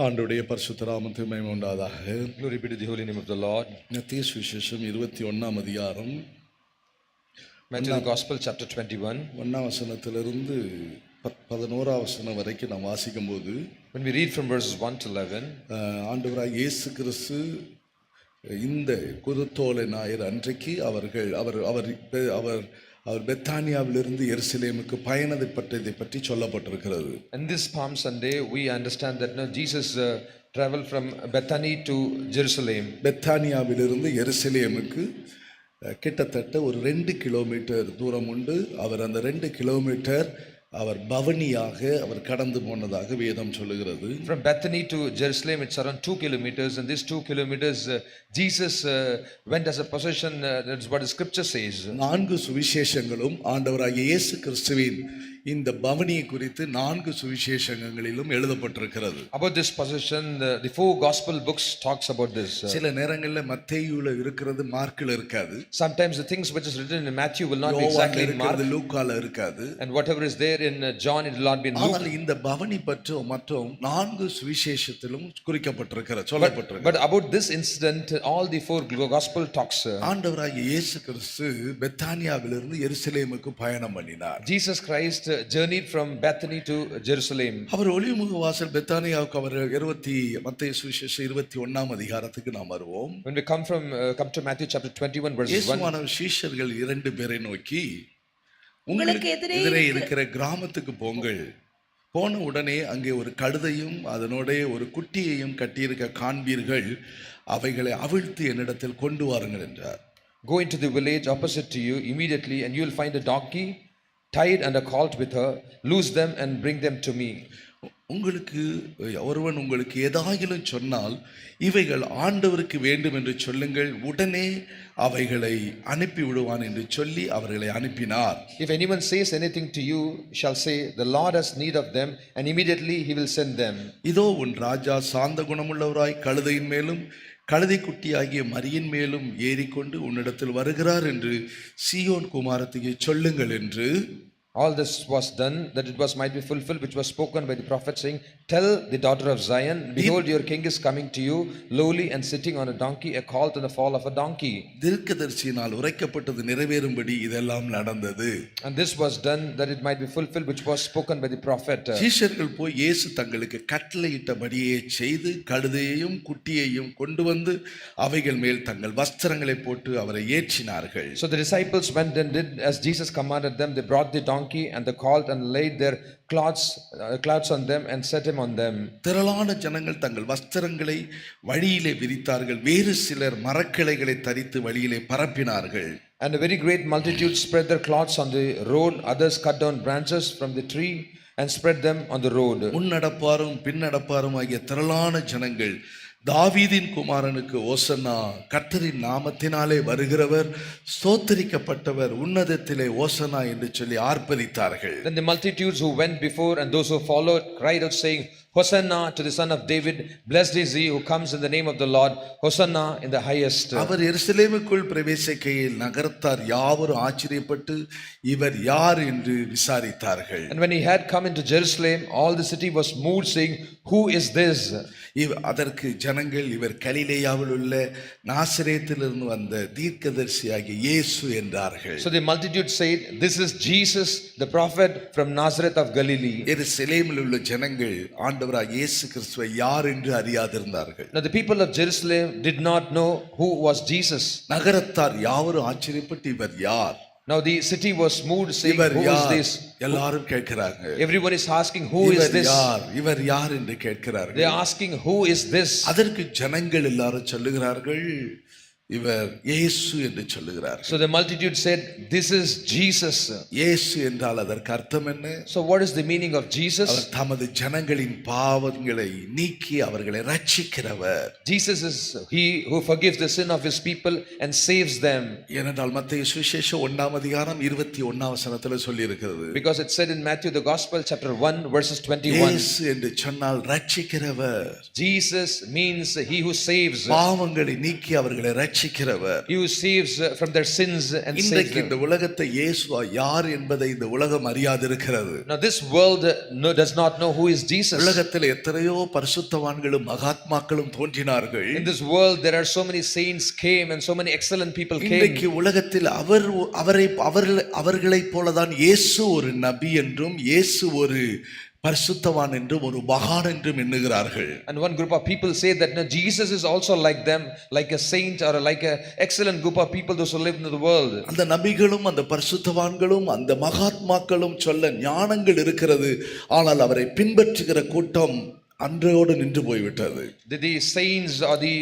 ஆண்டவருடைய பரிசுத்த நாமத்துக்கு மகிமை உண்டாதாக. Glory be to the holy name of the Lord. மத்தேயு சுவிசேஷம் 21ஆம் அதிகாரம் Matthew the Gospel chapter 21. 1ஆம் வசனத்திலிருந்து 11ஆம் வசனம் வரைக்கும் நாம் வாசிக்கும்போது, When we read from verses 1 to 11, ஆண்டவராகிய இயேசு கிறிஸ்து இந்த குருத்தோலை ஞாயிறு அன்றைக்கு அவர் பெத்தானியாவிலிருந்து எருசலேமுக்கு பயணப்பட்டதை பற்றி சொல்லப்பட்டிருக்கிறது. and this Palm Sunday we understand that Jesus traveled from Bethany to Jerusalem. பெத்தானியாவிலிருந்து எருசலேமுக்கு கிட்டத்தட்ட ஒரு 2 கிலோமீட்டர் தூரம் உண்டு. அவர் அந்த 2 கிலோமீட்டர் அவர் பவனியாக அவர் கடந்து போனதாக வேதம் சொல்லுகிறது. From Bethany to Jerusalem it's around 2 kilometers, and these 2 kilometers Jesus went as a possession. That's what the scripture says. 4 சுவிசேஷங்களும் ஆண்டவராகிய இயேசு கிறிஸ்துவின் இந்த பவனியை குறித்து 4 சுவிசேஷங்களிலும் எழுதப்பட்டிருக்கிறது. About this possession the 4 gospel books talks about this. சில நேரங்களில் மத்தேயுல இருக்கிறது மார்க்ல இருக்காது. Sometimes the things which is written in Matthew will not be exactly in Mark, லூக்கால இருக்காது, and whatever is there in John it will not be in Luke. ஆனால் இந்த பவனி பற்றி மற்றும் 4 சுவிசேஷத்திலும் குறிக்கப்பட்டிருக்கிறது, சொல்லப்பட்டிருக்கிறது. But about this incident all the 4 gospel talks. ஆண்டவராகிய இயேசு கிறிஸ்து பெத்தானியாவிலிருந்து எருசலேமுக்கு பயணம் பண்ணினார். Jesus Christ journeyed from Bethany to Jerusalem. அவர் ஒலிமுக வாசல் பெத்தானியாவுக்கு அவர் மத்தேயு சுவிசேஷம் 21ஆம் அதிகாரத்துக்கு நாம் வருவோம். When we come to Matthew chapter 21 verses 1. இயேசுவான சீஷர்கள் 2 பேரை நோக்கி, உங்களுக்கு எதிரே இருக்கிற கிராமத்துக்கு போங்கள், போன உடனே அங்கே ஒரு கழுதையும் அதனோட ஒரு குட்டியையும் கட்டியிருக்க காண்பீர்கள், அவைகளை அவிழ்த்து என்னிடத்தில் கொண்டு வாருங்கள் என்றார். Go into the village opposite to you immediately, and you will find a donkey tied and a colt with her. Loose them and bring them to me. ஒருவன் உங்களுக்கு ஏதாயிலும் சொன்னால் இவைகள் ஆண்டவருக்கு வேண்டும் என்று சொல்லுங்கள், உடனே அவைகளை அனுப்பி விடுவான் என்று சொல்லி அவர்களை அனுப்பினார். If anyone says anything to you, shall say, the Lord has need of them, and immediately he will send them. இதோ உன் ராஜா சாந்த குணமுள்ளவராய் கழுதையின் மேலும் கழுதை குட்டியாகிய மரியின் மேலும் ஏறிக்கொண்டு உன்னிடத்தில் வருகிறார் என்று சீயோன் குமாரத்தியை சொல்லுங்கள் என்று. All this was done that it might be fulfilled which was spoken by the prophet, saying, tell the daughter of Zion, behold, your king is coming to you, lowly and sitting on a donkey, a colt and the fall of a donkey. தீர்க்கதரிசியினால் உரைக்கப்பட்டது நிறைவேறும்படி இதெல்லாம் நடந்தது. And this was done that it might be fulfilled which was spoken by the prophet. சீஷர்கள் போய் இயேசு தங்களுக்கு கட்டளையிட்டபடியே செய்து கழுதையையும் குட்டியையும் கொண்டு வந்து அவைகள் மேல் தங்கள் வஸ்திரங்களை போட்டு அவரை ஏற்றினார்கள். So the disciples went and did as Jesus commanded them. They brought the donkey and the colt and laid their cloths on them and set him on them. திரளான ஜனங்கள் தங்கள் வஸ்திரங்களை வழியிலே விரித்தார்கள், வேறு சிலர் மரக்கிளைகளை தரித்து வழியிலே பரப்பினார்கள். And a very great multitude spread their cloths on the road, others cut down branches from the tree and spread them on the road. முன்னடப்பாரும் பின்னடப்பாரும் ஆகிய திரளான ஜனங்கள், தாவீதின் குமாரனுக்கு ஓசன்னா, கர்த்தரின் நாமத்தினாலே வருகிறவர் ஸ்தோத்திரிக்கப்பட்டவர், உன்னதத்திலே ஓசன்னா என்று சொல்லி ஆர்ப்பரித்தார்கள். Then the multitudes who went before and those who followed cried out, saying, Hosanna to the son of David, blessed is he who comes in the name of the Lord, Hosanna in the highest. அவர் எருசலேமுக்குள் பிரவேசிக்கையில் நகரத்தார் யாவரும் ஆச்சரியப்பட்டு இவர் யார் என்று விசாரித்தார்கள். And when he had come into Jerusalem, all the city was moved, saying, who is this? அதற்கு ஜனங்கள், இவர் கலிலேயாவில் உள்ள நாசரேத்திலிருந்து வந்த தீர்க்கதரிசியாகிய இயேசு என்றார்கள். So the multitude said, this is Jesus the prophet from Nazareth of Galilee. எருசலேமில் உள்ள ஜனங்கள் ஆண்டவராகிய இயேசு கிறிஸ்துவை யார் என்று அறியாதிருந்தார்கள். Now the people of Jerusalem did not know who was Jesus. நகரத்தார் யாவரும் ஆச்சரியப்பட்டு இவர் யார்? Now the city was moved, saying, who is this? எல்லாரும் கேட்கிறாங்க. Everyone is asking, who is this? இவர் யார் என்று கேட்கிறார்கள். They are asking, who is this? அதற்கு ஜனங்கள் எல்லாரும் சொல்லுகிறார்கள், இவர் இயேசு என்று சொல்லுகிறார். So the multitude said, this is Jesus. இயேசு என்றால் அதற்கு அர்த்தம் என்ன? So what is the meaning of Jesus? அவர் தமது ஜனங்களின் பாவங்களை நீக்கி அவர்களை ரட்சிக்கிறவர். Jesus is he who forgives the sin of his people and saves them. ஏனென்றால் மத்தேயு சுவிசேஷம் 1ஆம் அதிகாரம் 21ஆம் வசனத்தில் சொல்லி இருக்கிறது. Because it said in Matthew the Gospel chapter 1 verses 21. இயேசு என்று சொன்னால் ரட்சிக்கிறவர். Jesus means he who saves. பாவங்களை நீக்கி அவர்களை ரட்சிக்கிறவர். He who saves from their sins and saves இன்றைக்கு them. இந்த உலகத்தை இயேசு யார் என்பதை இந்த உலகம் அறியாதிருக்கிறது. Now this world does not know who is Jesus. உலகத்தில் எத்தனையோ பரிசுத்தவான்களும் மகாத்மாக்களும் தோன்றினார்கள். In this world there are so many saints came and so many excellent people came. இன்றைக்கு உலகத்தில் அவர்களைப் போலதான் இயேசு ஒரு நபி என்றும் இயேசு ஒரு பரிசுத்தவான் என்றும் ஒரு மகான் என்றும் எண்ணுகிறார்கள். And one group of people say that no, Jesus is also like them, like a saint or like a excellent group of people those who live in the world. அந்த நபிகளும் அந்த பரிசுத்தவான்களும் அந்த மகாத்மாக்களும் சொல்ல ஞானங்கள் இருக்கிறது, ஆனால் அவரை பின்பற்றுகிற கூட்டம் அன்றோடு நின்று போய்விட்டது. The saints or the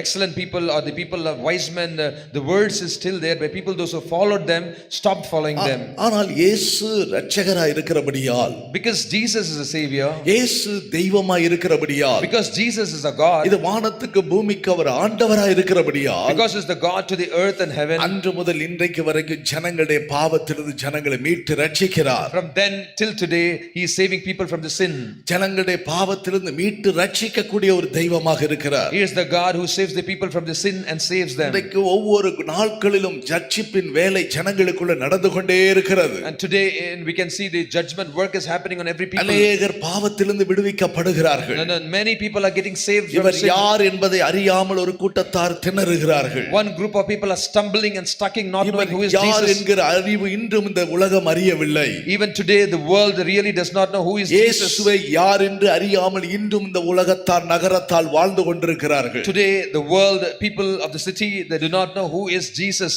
excellent people or the people of wise men, the words is still there, but people those who followed them stopped following them. ஆனால் இயேசு இரட்சகராய் இருக்கிறபடியால், Because Jesus is a savior, இயேசு தெய்வமாய் இருக்கிறபடியால், because Jesus is a God, இது வானத்துக்கு பூமிக்கு அவர் ஆண்டவராய் இருக்கிறபடியால், because he is the God to the earth and heaven, அன்று முதல் இன்றைக்கு வரைக்கும் ஜனங்களுடைய பாவத்திலிருந்து ஜனங்களை மீட்டு ரட்சிக்கிறார். from then till today he is saving people from the sin. ஜனங்களுடைய பாவத்திலிருந்து மீட்டு ரட்சிக்கக்கூடிய ஒரு தெய்வமாக இருக்கிறார். He is the God who saves the people from the sin and saves them. இன்றைக்கு ஒவ்வொரு நாட்களிலும் ரட்சிப்பின் வேலை ஜனங்களுக்குள்ள நடந்து கொண்டே இருக்கிறது. And today we can see the judgment work is happening on every people. அநேகர் பாவத்திலிருந்து விடுவிக்கப்படுகிறார்கள். And many people are getting saved from இவர் sin. யார் என்பதை அறியாமல் ஒரு கூட்டத்தார் திணறுகிறார்கள். One group of people are stumbling and stucking, not knowing who is யார் Jesus. என்கிற அறிவு இன்றும் இந்த உலகம் அறியவில்லை. Even today the world really does not know who is Jesus. இயேசுவை யார் என்று அறியாமல் இன்றும் இந்த உலகத்தார் நகரத்தால் வாழ்ந்து கொண்டிருக்கிறார்கள். Today the world people of the city, they do not know who is Jesus.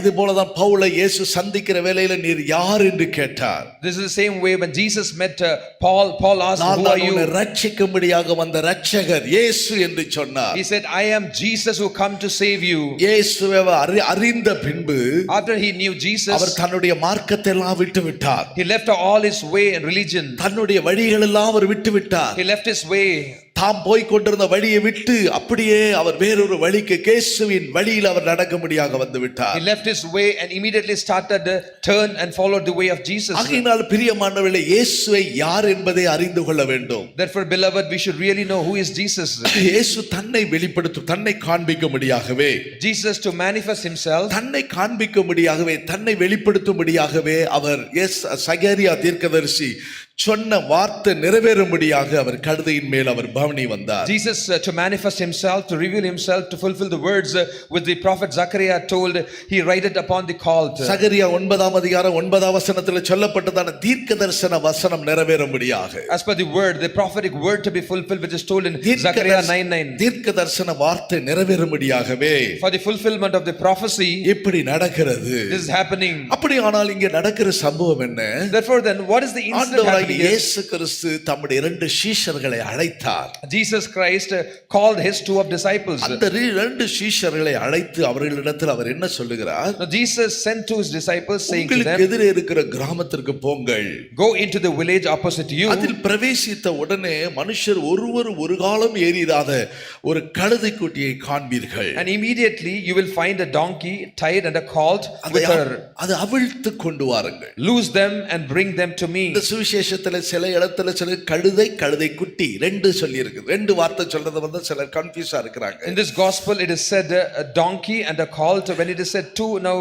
இது போலதான் பவுலை இயேசு சந்திக்கிற வேளையில நீர் யார் என்று கேட்டார். This is the same way when Jesus met Paul asked, who are you? ரட்சிக்கும்படியாக வந்த இரட்சகர் இயேசு என்று சொன்னார். He said, I am Jesus who come to save you. இயேசுவை அறிந்த பின்பு After he knew Jesus, அவர் தன்னுடைய மார்க்கத்தை எல்லாம் விட்டு விட்டார். he left all his way and religion. தன்னுடைய வழிகள் எல்லாம் அவர் விட்டு விட்டார். He left his way. தாம் போய் கொண்டிருந்த வழியை விட்டு அப்படியே அவர் வேறொரு வழிக்கு இயேசுவின் வழியில் அவர் நடக்கும்படியாக வந்து விட்டார். He left his way and immediately started turn and followed the way of Jesus. ஆகையினால் பிரியமானவர்களே, இயேசுவை யார் என்பதை அறிந்து கொள்ள வேண்டும். Therefore beloved, we should really know who is Jesus. இயேசு தன்னை வெளிப்படுத்தும், தன்னை காண்பிக்கும்படியாகவே, Jesus to manifest himself, தன்னை காண்பிக்கும்படியாகவே, தன்னை வெளிப்படுத்தும்படியாகவே அவர் சகரியா தீர்க்கதரிசி சொன்ன வார்த்தை நிறைவேறும்படியாக அவர் கழுதையின் மேல் அவர் பவனி வந்தார். Jesus to manifest himself, to reveal himself, to fulfill the words with the prophet Zechariah told, he write it upon the colt. சகரியா 9ஆம் அதிகாரம் 9ஆம் வசனத்தில் சொல்லப்பட்டதான தீர்க்கதரிசன வசனம் நிறைவேறும்படியாக, as per the word, the prophetic word to be fulfilled, which is told in Zechariah 9:9, தீர்க்கதரிசன வார்த்தை நிறைவேறும்படியாகவே, for the fulfillment of the prophecy, இப்படி நடக்கிறது. this is happening. அப்படியானால் இங்கே நடக்கிற சம்பவம் என்ன? Therefore then, what is the incident happening? இயேசு கிறிஸ்து தம்முடைய 2 சீஷர்களை அழைத்தார். Jesus Christ called his 2 disciples. அந்த 2 சீஷர்களை அழைத்து அவர்களிடத்தில் அவர் என்ன சொல்லுகிறார்? Now Jesus sent to his disciples saying to உங்களுக்கு them, எதிரே இருக்கிற கிராமத்திற்கு போங்கள். go into the village opposite you. அதில் பிரவேசித்த உடனே மனுஷர் ஒருவர் ஒரு காலம் ஏறிராத ஒரு கழுதை குட்டியை காண்பீர்கள். And immediately you will find a donkey tied and a colt with her. அது அவிழ்த்து கொண்டு வாருங்கள். Loose them and bring them to me. இந்த சுவிசேஷத்துல சில இடத்துல சில கழுதை குட்டி 2 சொல்லி இருக்கு. 2 வார்த்தை சொல்றது வந்து சிலர் கன்ஃபியூஸா இருக்கிறாங்க. In this gospel it is said a donkey and a colt. When it is said 2, now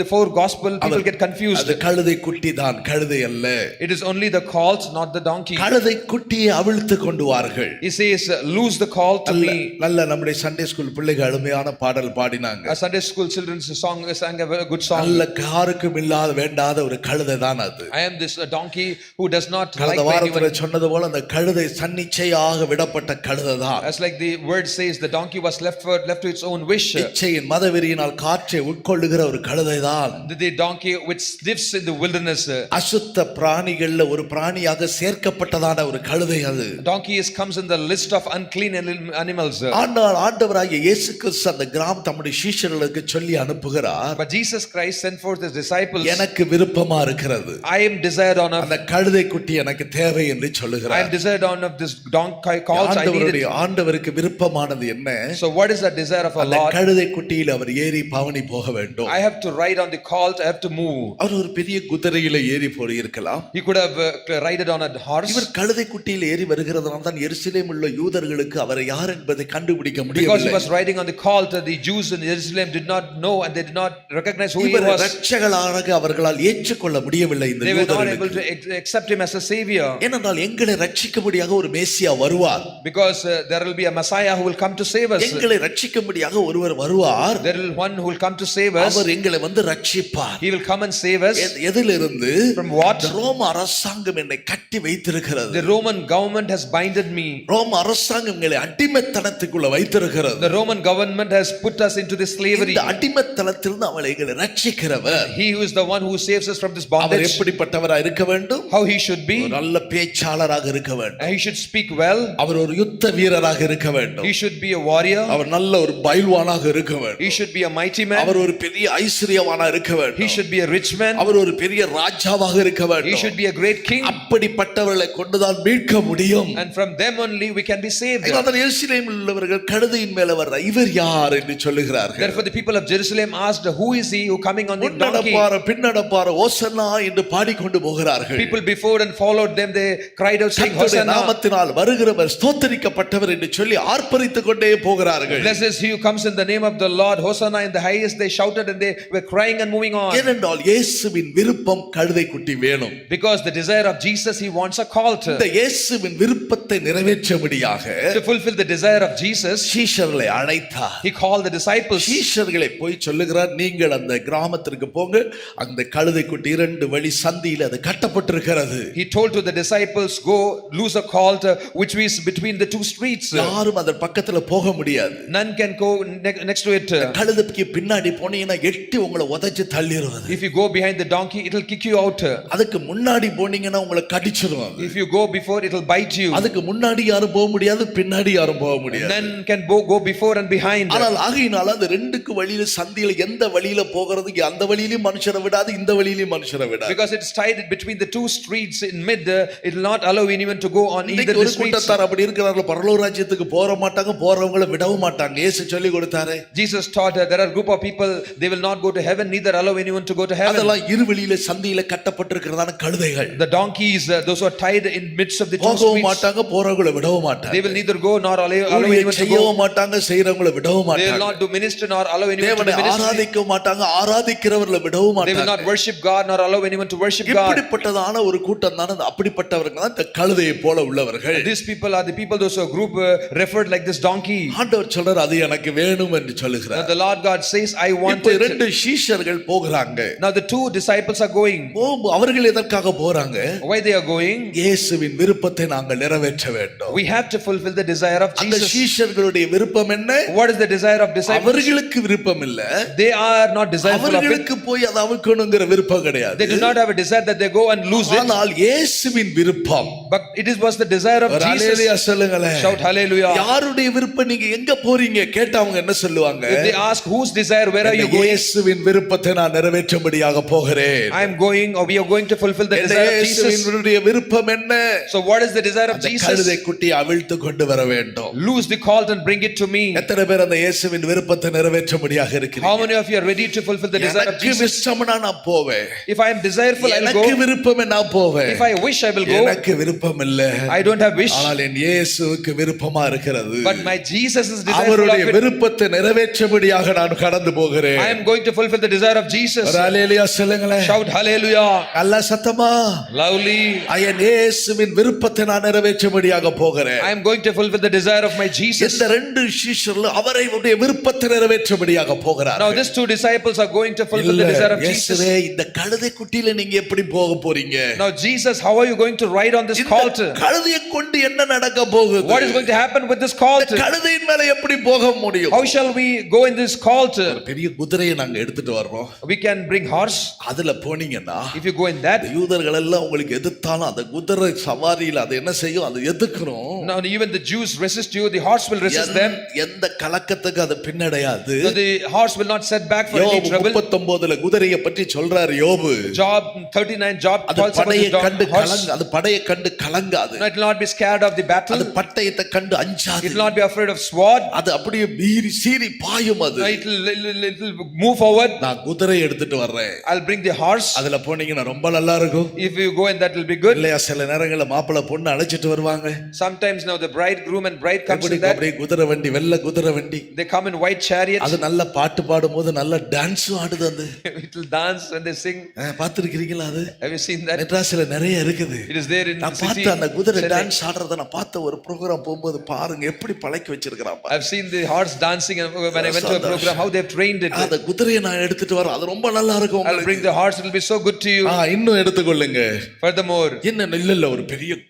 the 4 gospel people get confused. அது கழுதை குட்டி தான், கழுதை அல்ல. It is only the colt, not the donkey. கழுதை குட்டியை அவிழ்த்து கொண்டு வாருங்கள். He says loose the colt to me. நல்ல நம்முடைய சண்டே ஸ்கூல் பிள்ளைகள் அருமையான பாடல் பாடினாங்க. A Sunday school children's song sang a good song. நல்ல யாருக்கும் இல்லாத வேண்டாத ஒரு கழுதை தான் அது. I am this donkey who does not like கடந்த வாரத்துல anyone. சொன்னது போல அந்த கழுதை சன்னிச்சையாக விடப்பட்ட கழுதை தான். As like the word says, the donkey was left to its own wish. இச்சையின் மதவெறியினால் காற்றை உட்கொள்ளுகிற ஒரு கழுதை தான். The donkey which lives in the wilderness. அசுத்த பிராணிகள்ல ஒரு பிராணியாக சேர்க்கப்பட்டதான ஒரு கழுதை அது. Donkey comes in the list of unclean animals. ஆனால் ஆண்டவராகிய இயேசு கிறிஸ்து அந்த கிராம தம்முடைய சீஷர்களுக்கு சொல்லி அனுப்புகிறார். But Jesus Christ sent forth his disciples. எனக்கு விருப்பமா இருக்கிறது. I am desired on அந்த கழுதை குட்டி குட்டி எனக்கு தேவை என்று I சொல்லுகிறார். am desired on of this donkey calls, I need it. ஆண்டவருக்கு விருப்பமானது என்ன? So what is the desire of our அந்த Lord? கழுதை குட்டியில் அவர் ஏறி பவனி போக வேண்டும். I have to ride on the colt, I have to move. அவர் ஒரு பெரிய குதிரையில ஏறி போய் இருக்கலாம். He could have ridden on a horse. இவர் கழுதை குட்டியில் ஏறி வருகிறதுனால தான் எருசலேமில் உள்ள யூதர்களுக்கு அவரை யார் என்பதை கண்டுபிடிக்க Because he முடியவில்லை. was riding on the colt, the Jews in Jerusalem did not know and they did not recognize who he இவர் was. இரட்சகராக அவர்களால் ஏற்றுக்கொள்ள முடியவில்லை இந்த They were not able யூதர்களுக்கு. to accept him as a savior. ஏனென்றால் எங்களை ரட்சிக்கும்படியாக ஒரு மேசியா வருவார். Because there will be a Messiah who will come to save us. எங்களை ரட்சிக்கும்படியாக ஒருவர் வருவார். There will one who will come to save us. அவர் எங்களை வந்து ரட்சிப்பார். He will come and save us. எதிலிருந்து? From what? ரோம அரசாங்கம் என்னை கட்டி வைத்திருக்கிறது. The Roman government has binded me. ரோம அரசாங்கம் எங்களை அடிமைத்தனத்துக்குள்ள வைத்திருக்கிறது. The Roman government has put us into this slavery. இந்த அடிமைத்தனத்திலிருந்து அவளை எங்களை ரட்சிக்கிறவர். He who is the one who saves us from this our bondage. எப்படிப்பட்டவராக இருக்க வேண்டும்? How he should be. ஒரு நல்ல பேச்சாளராக இருக்க வேண்டும். He should speak well. அவர் ஒரு யுத்த வீரராக இருக்க வேண்டும். He should be a warrior. அவர் நல்ல ஒரு பைல்வானாக இருக்க வேண்டும். He should be a mighty man. அவர் ஒரு பெரிய ஐஸ்வரியவானா இருக்க வேண்டும். He should be a rich man. அவர் ஒரு பெரிய ராஜாவாக இருக்க He வேண்டும். should be a great king. அப்படிப்பட்டவர்களை கொண்டுதான் மீட்க முடியும். And from them only we can be saved. அதனால் எருசலேமில் உள்ளவர்கள் கழுதையின் மேல வர்ற இவர் யார் என்று சொல்லுகிறார்கள். Therefore the people of Jerusalem asked, who is he who coming on the donkey? முன்னடப்பார பின்னடப்பார ஓசன்னா என்று பாடிக்கொண்டு போகிறார்கள். People before and followed them, they cried out saying, கர்த்தருடைய Hosanna. நாமத்தினால் வருகிறவர் ஸ்தோத்தரிக்கப்பட்டவர் என்று சொல்லி ஆர்ப்பரித்துக் கொண்டே போகிறார்கள். Blessed is he who comes in the name of the Lord, Hosanna in the highest. They shouted and they were crying and moving on. ஏனென்றால் இயேசுவின் விருப்பம் கழுதை குட்டி வேணும். Because the desire of Jesus, he wants a colt. இந்த இயேசுவின் விருப்பத்தை நிறைவேற்றும்படியாக To fulfill the desire of Jesus, சீஷர்களை அழைத்தார். he called the disciples. சீஷர்களை போய் சொல்லுகிறார், நீங்கள் அந்த கிராமத்திற்கு போங்க, அந்த கழுதை குட்டி 2 வழி சந்தியில் அது கட்டப்பட்டிருக்கிறது. He told to the disciples, go loose a colt which is between the 2 streets. யாரும் அதன் பக்கத்துல போக முடியாது. None can go next to it. கழுதைக்கு பின்னாடி போனீங்கன்னா எட்டி உங்களை உதைச்சு தள்ளிடுவது. If you go behind the donkey, it will kick you out. அதுக்கு முன்னாடி போனீங்கன்னா உங்களை கடிச்சிடும். If you go before, it will bite you. அதுக்கு முன்னாடி யாரும் போக முடியாது, பின்னாடி யாரும் போக முடியாது. None can go before and behind. ஆனால் ஆகையினால அந்த 2க்கு வழியில சந்தியில எந்த வழியில போகிறதுக்கு அந்த வழியிலும் மனுஷரை விடாது, இந்த வழியிலும் மனுஷரை விடாது. Because it's tied between the 2 streets in mid, it will not allow anyone to go on either இன்னைக்கு the ஒரு streets. கூட்டத்தார் அப்படி இருக்கிறார்கள், பரலோக ராஜ்யத்துக்கு போற மாட்டாங்க, போறவங்களை விடவும் மாட்டாங்க. இயேசு சொல்லி கொடுத்தாரே. Jesus taught there are a group of people, they will not go to heaven, neither allow anyone to go to heaven. அதெல்லாம் இருவழியில சந்தியில கட்டப்பட்டிருக்கிறதான கழுதைகள். The donkeys, those who are tied in midst of the 2 போகவும் streets, மாட்டாங்க, போறவங்களை விடவும் மாட்டாங்க. they will neither go nor allow anyone to go. செய்யவும் மாட்டாங்க, செய்றவங்களை விடவும் They will மாட்டாங்க. not do minister nor allow anyone to தேவனை do ministry. ஆராதிக்க மாட்டாங்க, ஆராதிக்கிறவர்களை விடவும் They will மாட்டாங்க. not worship God nor allow anyone to worship God. இப்படிப்பட்டதான ஒரு கூட்டம் தான் அப்படிப்பட்டவர்கள் தான் இந்த கழுதையை போல உள்ளவர்கள். These people are the people, those who are group referred like this donkey. ஆண்டவர் சொல்றார், அது எனக்கு வேணும் என்று Now சொல்லுகிறார். the Lord God says, I want இப்போ it. 2 சீஷர்கள் போகிறாங்க. Now the 2 disciples are going. அவர்கள் எதற்காக போறாங்க? Why they are going? இயேசுவின் விருப்பத்தை நாங்கள் நிறைவேற்ற வேண்டும். We have to fulfill the desire of அந்த Jesus. சீஷர்களுடைய விருப்பம் என்ன? What is the desire of disciples? அவர்களுக்கு விருப்பம் இல்ல. They are not desireful of it. அவர்களுக்கு போய் அதை அவிக்கணும்ங்கற விருப்பம் கிடையாது. They do not have a desire that they go and lose it. ஆனால் இயேசுவின் விருப்பம். But it was the desire of Jesus. ஹalleluya சொல்லுங்களே. Shout hallelujah. யாருடைய விருப்பம்? நீங்க எங்க போறீங்க கேட்டா அவங்க என்ன சொல்லுவாங்க? If they ask whose desire, where are you going? இயேசுவின் விருப்பத்தை நான் நிறைவேற்றும்படியாக போகிறேன். I am going, or we are going to fulfill the desire of Jesus. இயேசுவினுடைய விருப்பம் என்ன? So what is the desire of Jesus? கழுதை குட்டி அவிழ்த்து கொண்டு வர வேண்டும். Loose the colt and bring it to me. எத்தனை பேர் அந்த இயேசுவின் விருப்பத்தை நிறைவேற்றும்படியாக இருக்கிறீங்க? How many of you are ready to fulfill the desire of எனக்கு Jesus? விருப்பம்னா நான் போவேன். If I am desireful, I will எனக்கு go. விருப்பம் நான் போவேன். If I wish, I will go. எனக்கு விருப்பம் இல்ல. I don't have wish. ஆனால் என் இயேசுவுக்கு விருப்பமா இருக்கிறது. But my Jesus is desireful அவருடைய of it. விருப்பத்தை நிறைவேற்றும்படியாக நான் கடந்து போகிறேன். I am going to fulfill the desire of Jesus. ஹalleluya சொல்லுங்களே. Shout hallelujah. அல்ல சத்தமா. Loudly. என் இயேசுவின் விருப்பத்தை நான் நிறைவேற்றும்படியாக போகிறேன். I am going to fulfill the desire of my Jesus. இந்த 2 சீஷர்கள் அவருடைய விருப்பத்தை நிறைவேற்றும்படியாக போகிறார்கள். Now these 2 disciples are going to fulfill the desire of Jesus. இயேசுவே, இந்த கழுதை குட்டியில நீங்க எப்படி போக போறீங்க? Now Jesus, how are you going to ride on this colt? கழுதையை கொண்டு என்ன நடக்க போகுது? What is going to happen with this colt? கழுதையின் மேல எப்படி போக முடியும்? How shall we go in this colt? பெரிய குதிரையை நாங்க எடுத்துட்டு வர்றோம். We can bring horse. அதுல போனீங்கன்னா If you go in that, யூதர்கள் எல்லாம் உங்களுக்கு எதிர்த்தாலும் அந்த குதிரை சவாரியில அது என்ன செய்யும்? அது எதிர்க்கணும். now even the Jews resist you, the horse will resist them. எந்த கலக்கத்துக்கு அது பின்னடையாது. So the horse will not set back for any trouble. 39ல குதிரையை பற்றி சொல்றார் யோபு. Job 39, Job அது calls about படையை the donkey. கண்டு horse. கலங்க, அது படையை கண்டு கலங்காது. No, it will not be scared of the battle. அது பட்டயத்தை கண்டு It அஞ்சாது. will not be afraid of sword. அது அப்படியே மீறி சீறி பாயும். அது No, it will move forward. நான் குதிரை எடுத்துட்டு வர்றேன், I'll bring the horse. அதுல போனீங்கன்னா ரொம்ப நல்லா இருக்கும். If you go in, that will be good. இல்லையா? சில நேரங்கள்ல மாப்பிள்ளை பொண்ணு அழைச்சிட்டு வருவாங்க. Sometimes now the bridegroom and bride comes in that. அப்படியே குதிரை வண்டி, வெள்ளை குதிரை வண்டி, They come in white chariots. அது நல்ல பாட்டு பாடும்போது நல்ல டான்ஸும் ஆடுது. அது It will dance when they sing. பார்த்திருக்கிறீங்களா? அது Have you seen that? மெட்ராஸ்ல நிறைய இருக்குது. It is there in நான் the city. பார்த்த அந்த குதிரை Chennai. டான்ஸ் ஆடுறத நான் பார்த்த ஒரு ப்ரோக்ராம் போகும்போது பாருங்க எப்படி பழக்கி வச்சிருக்கிறான். I've seen the horse dancing, and when I went to a program, how they've trained it. அந்த குதிரையை நான் எடுத்துட்டு வரேன், அது ரொம்ப நல்லா இருக்கும் I'll உங்களுக்கு. bring the horse. It will be so good to you. இன்னும் எடுத்துக்கொள்ளுங்க. Furthermore, என்ன இல்ல ஒரு பெரிய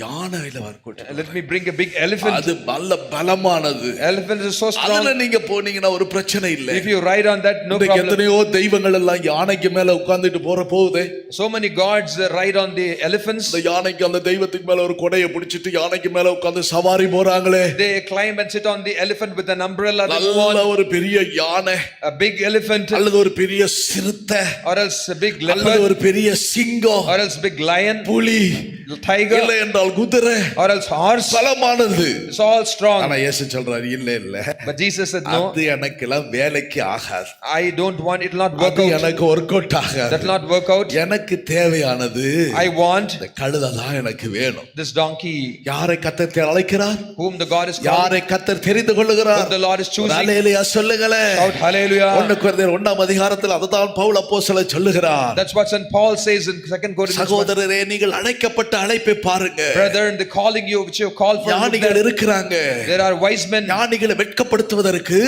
யானையில வரக்கூட்டு. let me bring a big elephant. அது நல்ல பலமானது. Elephant is so strong. அதுல நீங்க போனீங்கன்னா ஒரு பிரச்சனை இல்ல. If you ride on that, no இன்றைக்கு problem. எத்தனையோ தெய்வங்கள் எல்லாம் யானைக்கு மேல உட்கார்ந்துட்டு போகுது. So many gods ride on the elephants. இந்த யானைக்கு அந்த தெய்வத்துக்கு மேல ஒரு கொடையை பிடிச்சிட்டு யானைக்கு மேல உட்கார்ந்து சவாரி போறாங்களே. They climb and sit on the elephant with an umbrella. நல்ல ஒரு பெரிய யானை, A big elephant, அல்லது ஒரு பெரிய சிறுத்தை, or else a big அல்லது leopard, ஒரு பெரிய சிங்கம், or else big lion, புலி, tiger, இல்லை என்றால் குதிரை, or else horse. பலமானது. It's all strong. ஆனா இயேசு சொல்றாரு இல்ல. But Jesus said no. அது எனக்கெல்லாம் வேலைக்கு ஆகாது. I don't want, it will not work அது out. எனக்கு ஒர்க் அவுட் ஆகாது. That will not work out. எனக்கு தேவையானது I want இந்த கழுதை தான் எனக்கு வேணும். this donkey. யாரை கர்த்தர் அழைக்கிறார்? Whom the God is calling. யாரை கர்த்தர் தெரிந்து கொள்ளுகிறார்? Whom the Lord is choosing. ஹல்லேலூயா சொல்லுங்களே. Shout hallelujah. 1 கொரிந்தியர் 1ஆம் அதிகாரத்தில் அதுதான் பவுல் அப்போஸ்தலன் சொல்லுகிறார். That's what St. Paul says in 2 Corinthians. சகோதரரே, நீங்கள் அழைக்கப்பட்ட அழைப்பை பாருங்க. Brethren, the calling you which you have called for. ஞானிகள் இருக்கிறாங்க. There are wise men. ஞானிகளை வெட்கப்படுத்துவதற்கு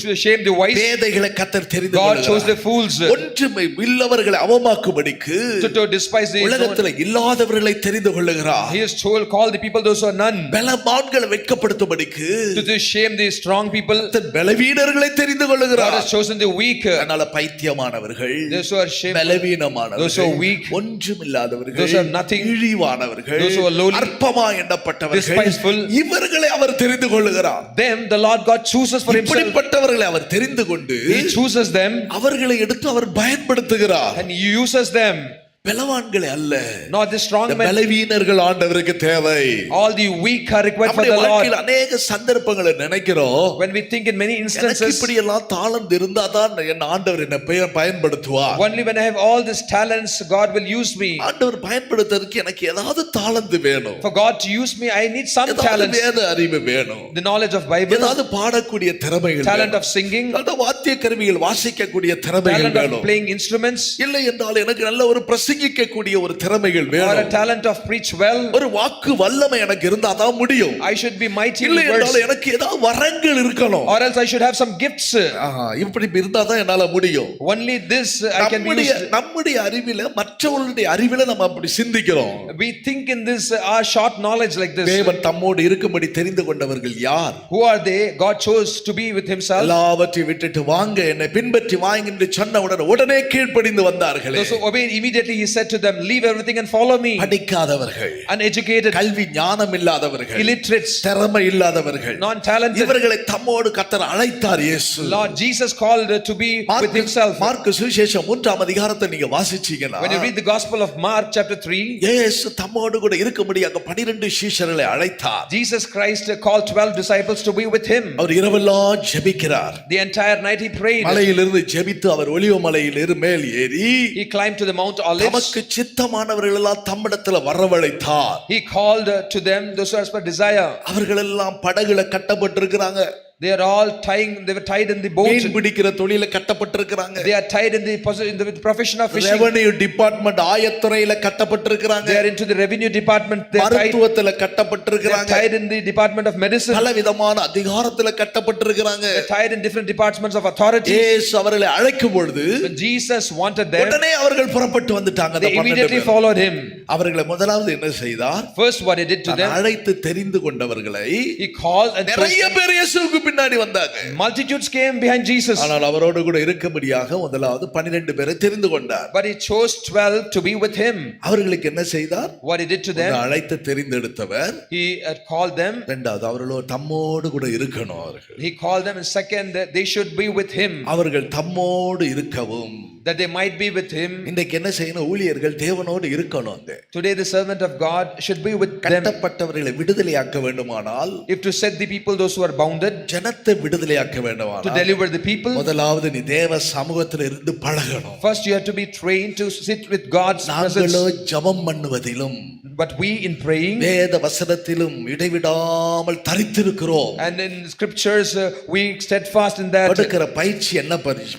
To shame the wise. பேதைகளை கர்த்தர் தெரிந்து God chose கொள்ளுகிறார். the fools. ஒன்றுமை இல்லவர்களை அவமாக்கும்படிக்கு To despise the உலகத்தில் இல்லாதவர்களை தெரிந்து கொள்ளுகிறார். He has called the people those who are none. பலவான்களை வெட்கப்படுத்தும்படிக்கு To shame the strong people. கர்த்தர் பலவீனர்களை தெரிந்து God கொள்ளுகிறார். has chosen the weak. அதனால பைத்தியமானவர்கள், Those who are shameful. பலவீனமானவர்கள், Those who are weak. ஒன்றுமில்லாதவர்கள், Those who have nothing. இழிவானவர்கள், Those who are lowly. அற்பமா எண்ணப்பட்டவர்கள், Despiseful. இவர்களை அவர் தெரிந்து கொள்ளுகிறார். Them the Lord God chooses for himself. இப்படிப்பட்டவர்களை அவர் தெரிந்து கொண்டு He chooses them அவர்களை எடுத்து அவர் பயன்படுத்துகிறார். and he uses them. பலவான்களே அல்ல, Not the strong இந்த men. பலவீனர்கள் ஆண்டவருக்கு தேவை. All the weak are required for நம்முடைய the Lord. வாழ்க்கையில் அநேக சந்தர்ப்பங்களை நினைக்கிறோம், When we think in many எனக்கு instances, இப்படி எல்லாம் தாளந்து இருந்தா தான் என் ஆண்டவர் என்னை பயன்படுத்துவார். only when I have all these talents, God will use me. ஆண்டவர் பயன்படுத்துறதுக்கு எனக்கு ஏதாவது தாளந்து வேணும், For God to use me, I need some ஏதாவது talents. வேத அறிவு வேணும், The knowledge of Bible, ஏதாவது பாடக்கூடிய திறமைகள் talent வேணும், of singing, நல்ல வாத்திய கருவிகள் வாசிக்கக்கூடிய திறமைகள் talent of வேணும். playing instruments, இல்லை என்றால் எனக்கு நல்ல ஒரு பிரசங்கிக்கக்கூடிய ஒரு திறமைகள் or a வேணும். talent of preach well. ஒரு வாக்கு வல்லமை எனக்கு இருந்தா தான் முடியும். I should be mighty in இல்லை words, என்றால் எனக்கு ஏதாவது வரங்கள் இருக்கணும். or else I should have some gifts. இப்படி இருந்தா தான் என்னால முடியும். Only this I can be used. நம்முடைய அறிவில மற்றவர்களுடைய அறிவில நம்ம அப்படி சிந்திக்கிறோம். We think in this our short knowledge like this. தேவன் தம்மோடு இருக்கும்படி தெரிந்து கொண்டவர்கள் யார்? Who are they? God chose to be with himself. எல்லாவற்றையும் விட்டுட்டு வாங்க, என்னை பின்பற்றி வாங்க என்று சொன்னவுடன் உடனே கீழ்ப்படிந்து வந்தார்களே. Those who obeyed immediately, he said to them, leave everything and follow me. படிக்காதவர்கள், Uneducated, கல்வி ஞானம் இல்லாதவர்கள், illiterates, திறமை இல்லாதவர்கள், non-talented. இவர்களை தம்மோடு கர்த்தர் அழைத்தார் இயேசு. Lord Jesus called to be with himself. Mark சுவிசேஷம் 3ஆம் அதிகாரத்தை நீங்க வாசிச்சீங்கன்னா, When you read the Gospel of Mark chapter 3, இயேசு தம்மோடு கூட இருக்கும்படி அங்க 12 சீஷர்களை அழைத்தார். Jesus Christ called 12 disciples to be with him. அவர் இரவெல்லாம் ஜெபிக்கிறார். The entire night he prayed. மலையிலிருந்து ஜெபித்து அவர் ஒலிவ மலையிலிருந்து மேல் ஏறி He climbed to the Mount Olives. தமக்கு சித்தமானவர்கள் எல்லாம் தம்மிடத்துல வரவழைத்தார். He called to them those who are for desire. அவர்கள் எல்லாம் படகுல கட்டப்பட்டிருக்கிறாங்க. They are all they were tied in the boat. மீன் பிடிக்கிற தொழில கட்டப்பட்டிருக்கிறாங்க. They are tied in the profession of fishing. Revenue department ஆயத்துறையில கட்டப்பட்டிருக்கிறாங்க. They are into the revenue department. They are மருத்துவத்துல கட்டப்பட்டிருக்கிறாங்க. tied in the department of medicine. பல விதமான அதிகாரத்துல கட்டப்பட்டிருக்கிறாங்க. They are tied in different departments of authority. இயேசு அவர்களை அழைக்கும் பொழுது When Jesus wanted them, உடனே அவர்கள் புறப்பட்டு வந்துட்டாங்க. they immediately followed him. அவர்களை முதலாவது என்ன செய்தார்? First what he did to them, அழைத்து தெரிந்து கொண்டவர்களை he called and நிறைய பேர் இயேசுவுக்கு பின்னாடி வந்தாங்க. multitudes came behind Jesus. ஆனால் அவரோடு கூட இருக்கும்படியாக முதலாவது 12 பேரை தெரிந்து கொண்டார். But he chose 12 to be with him. அவர்களுக்கு என்ன செய்தார்? What he did to them, அழைத்து தெரிந்தெடுத்தவர். he called them. இரண்டாவது அவர்களோ தம்மோடு கூட இருக்கணும். அவர்கள் He called them, and second they should be with him. அவர்கள் தம்மோடு இருக்கவும், that they might be with him. இன்றைக்கு என்ன செய்யணும்? ஊழியர்கள் தேவனோடு இருக்கணும். அங்க Today the servant of God should be with them. கட்டப்பட்டவர்களை விடுதலையாக்க வேண்டுமானால், If to set the people, those who are bounded, ஜனத்தை விடுதலையாக்க to வேண்டுமானால், deliver the people, முதலாவது நீ தேவ சமூகத்தில் இருந்து பழகணும். first you have to be trained to sit with God's நாங்களோ presence. ஜெபம் பண்ணுவதிலும் But we in praying வேத வசனத்திலும் இடைவிடாமல் தரித்திருக்கிறோம். and in scriptures we steadfast in that. கொடுக்கிற பயிற்சி என்ன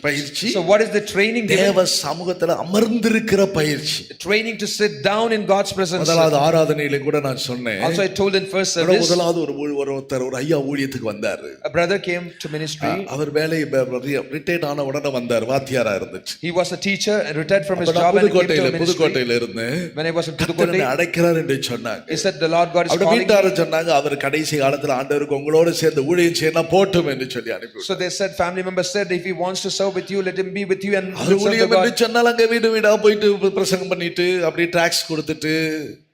பயிற்சி? So what is the training given? தேவ சமூகத்துல அமர்ந்திருக்கிற பயிற்சி. Training to sit down in God's presence. முதலாவது ஆராதனையில கூட நான் சொன்னேன். Also I told in first service, முதலாவது ஒருத்தர் ஒரு ஐயா ஊழியத்துக்கு வந்தாரு. a brother came to ministry. அவர் வேலை ரிட்டையர்ட் ஆன உடனே வந்தார். வாத்தியாரா இருந்துச்சு. He was a teacher and retired from his job and came to ministry. புதுக்கோட்டையில இருந்து When I was in Pudukkottai, அழைக்கிறார் என்று சொன்னாங்க. he said the Lord God is calling. வீட்டார சொன்னாங்க அவர் கடைசி காலத்துல ஆண்டவருக்கு உங்களோட சேர்ந்து ஊழியம் செய்யணும் போட்டும் என்று சொல்லி அனுப்பி. So they said, family members said, if he wants to serve with you, let him be with you and ஊழியம் என்று சொன்னால் அங்க வீடு வீடா போயிட்டு பிரசங்கம் பண்ணிட்டு அப்படியே டாக்ஸ் கொடுத்துட்டு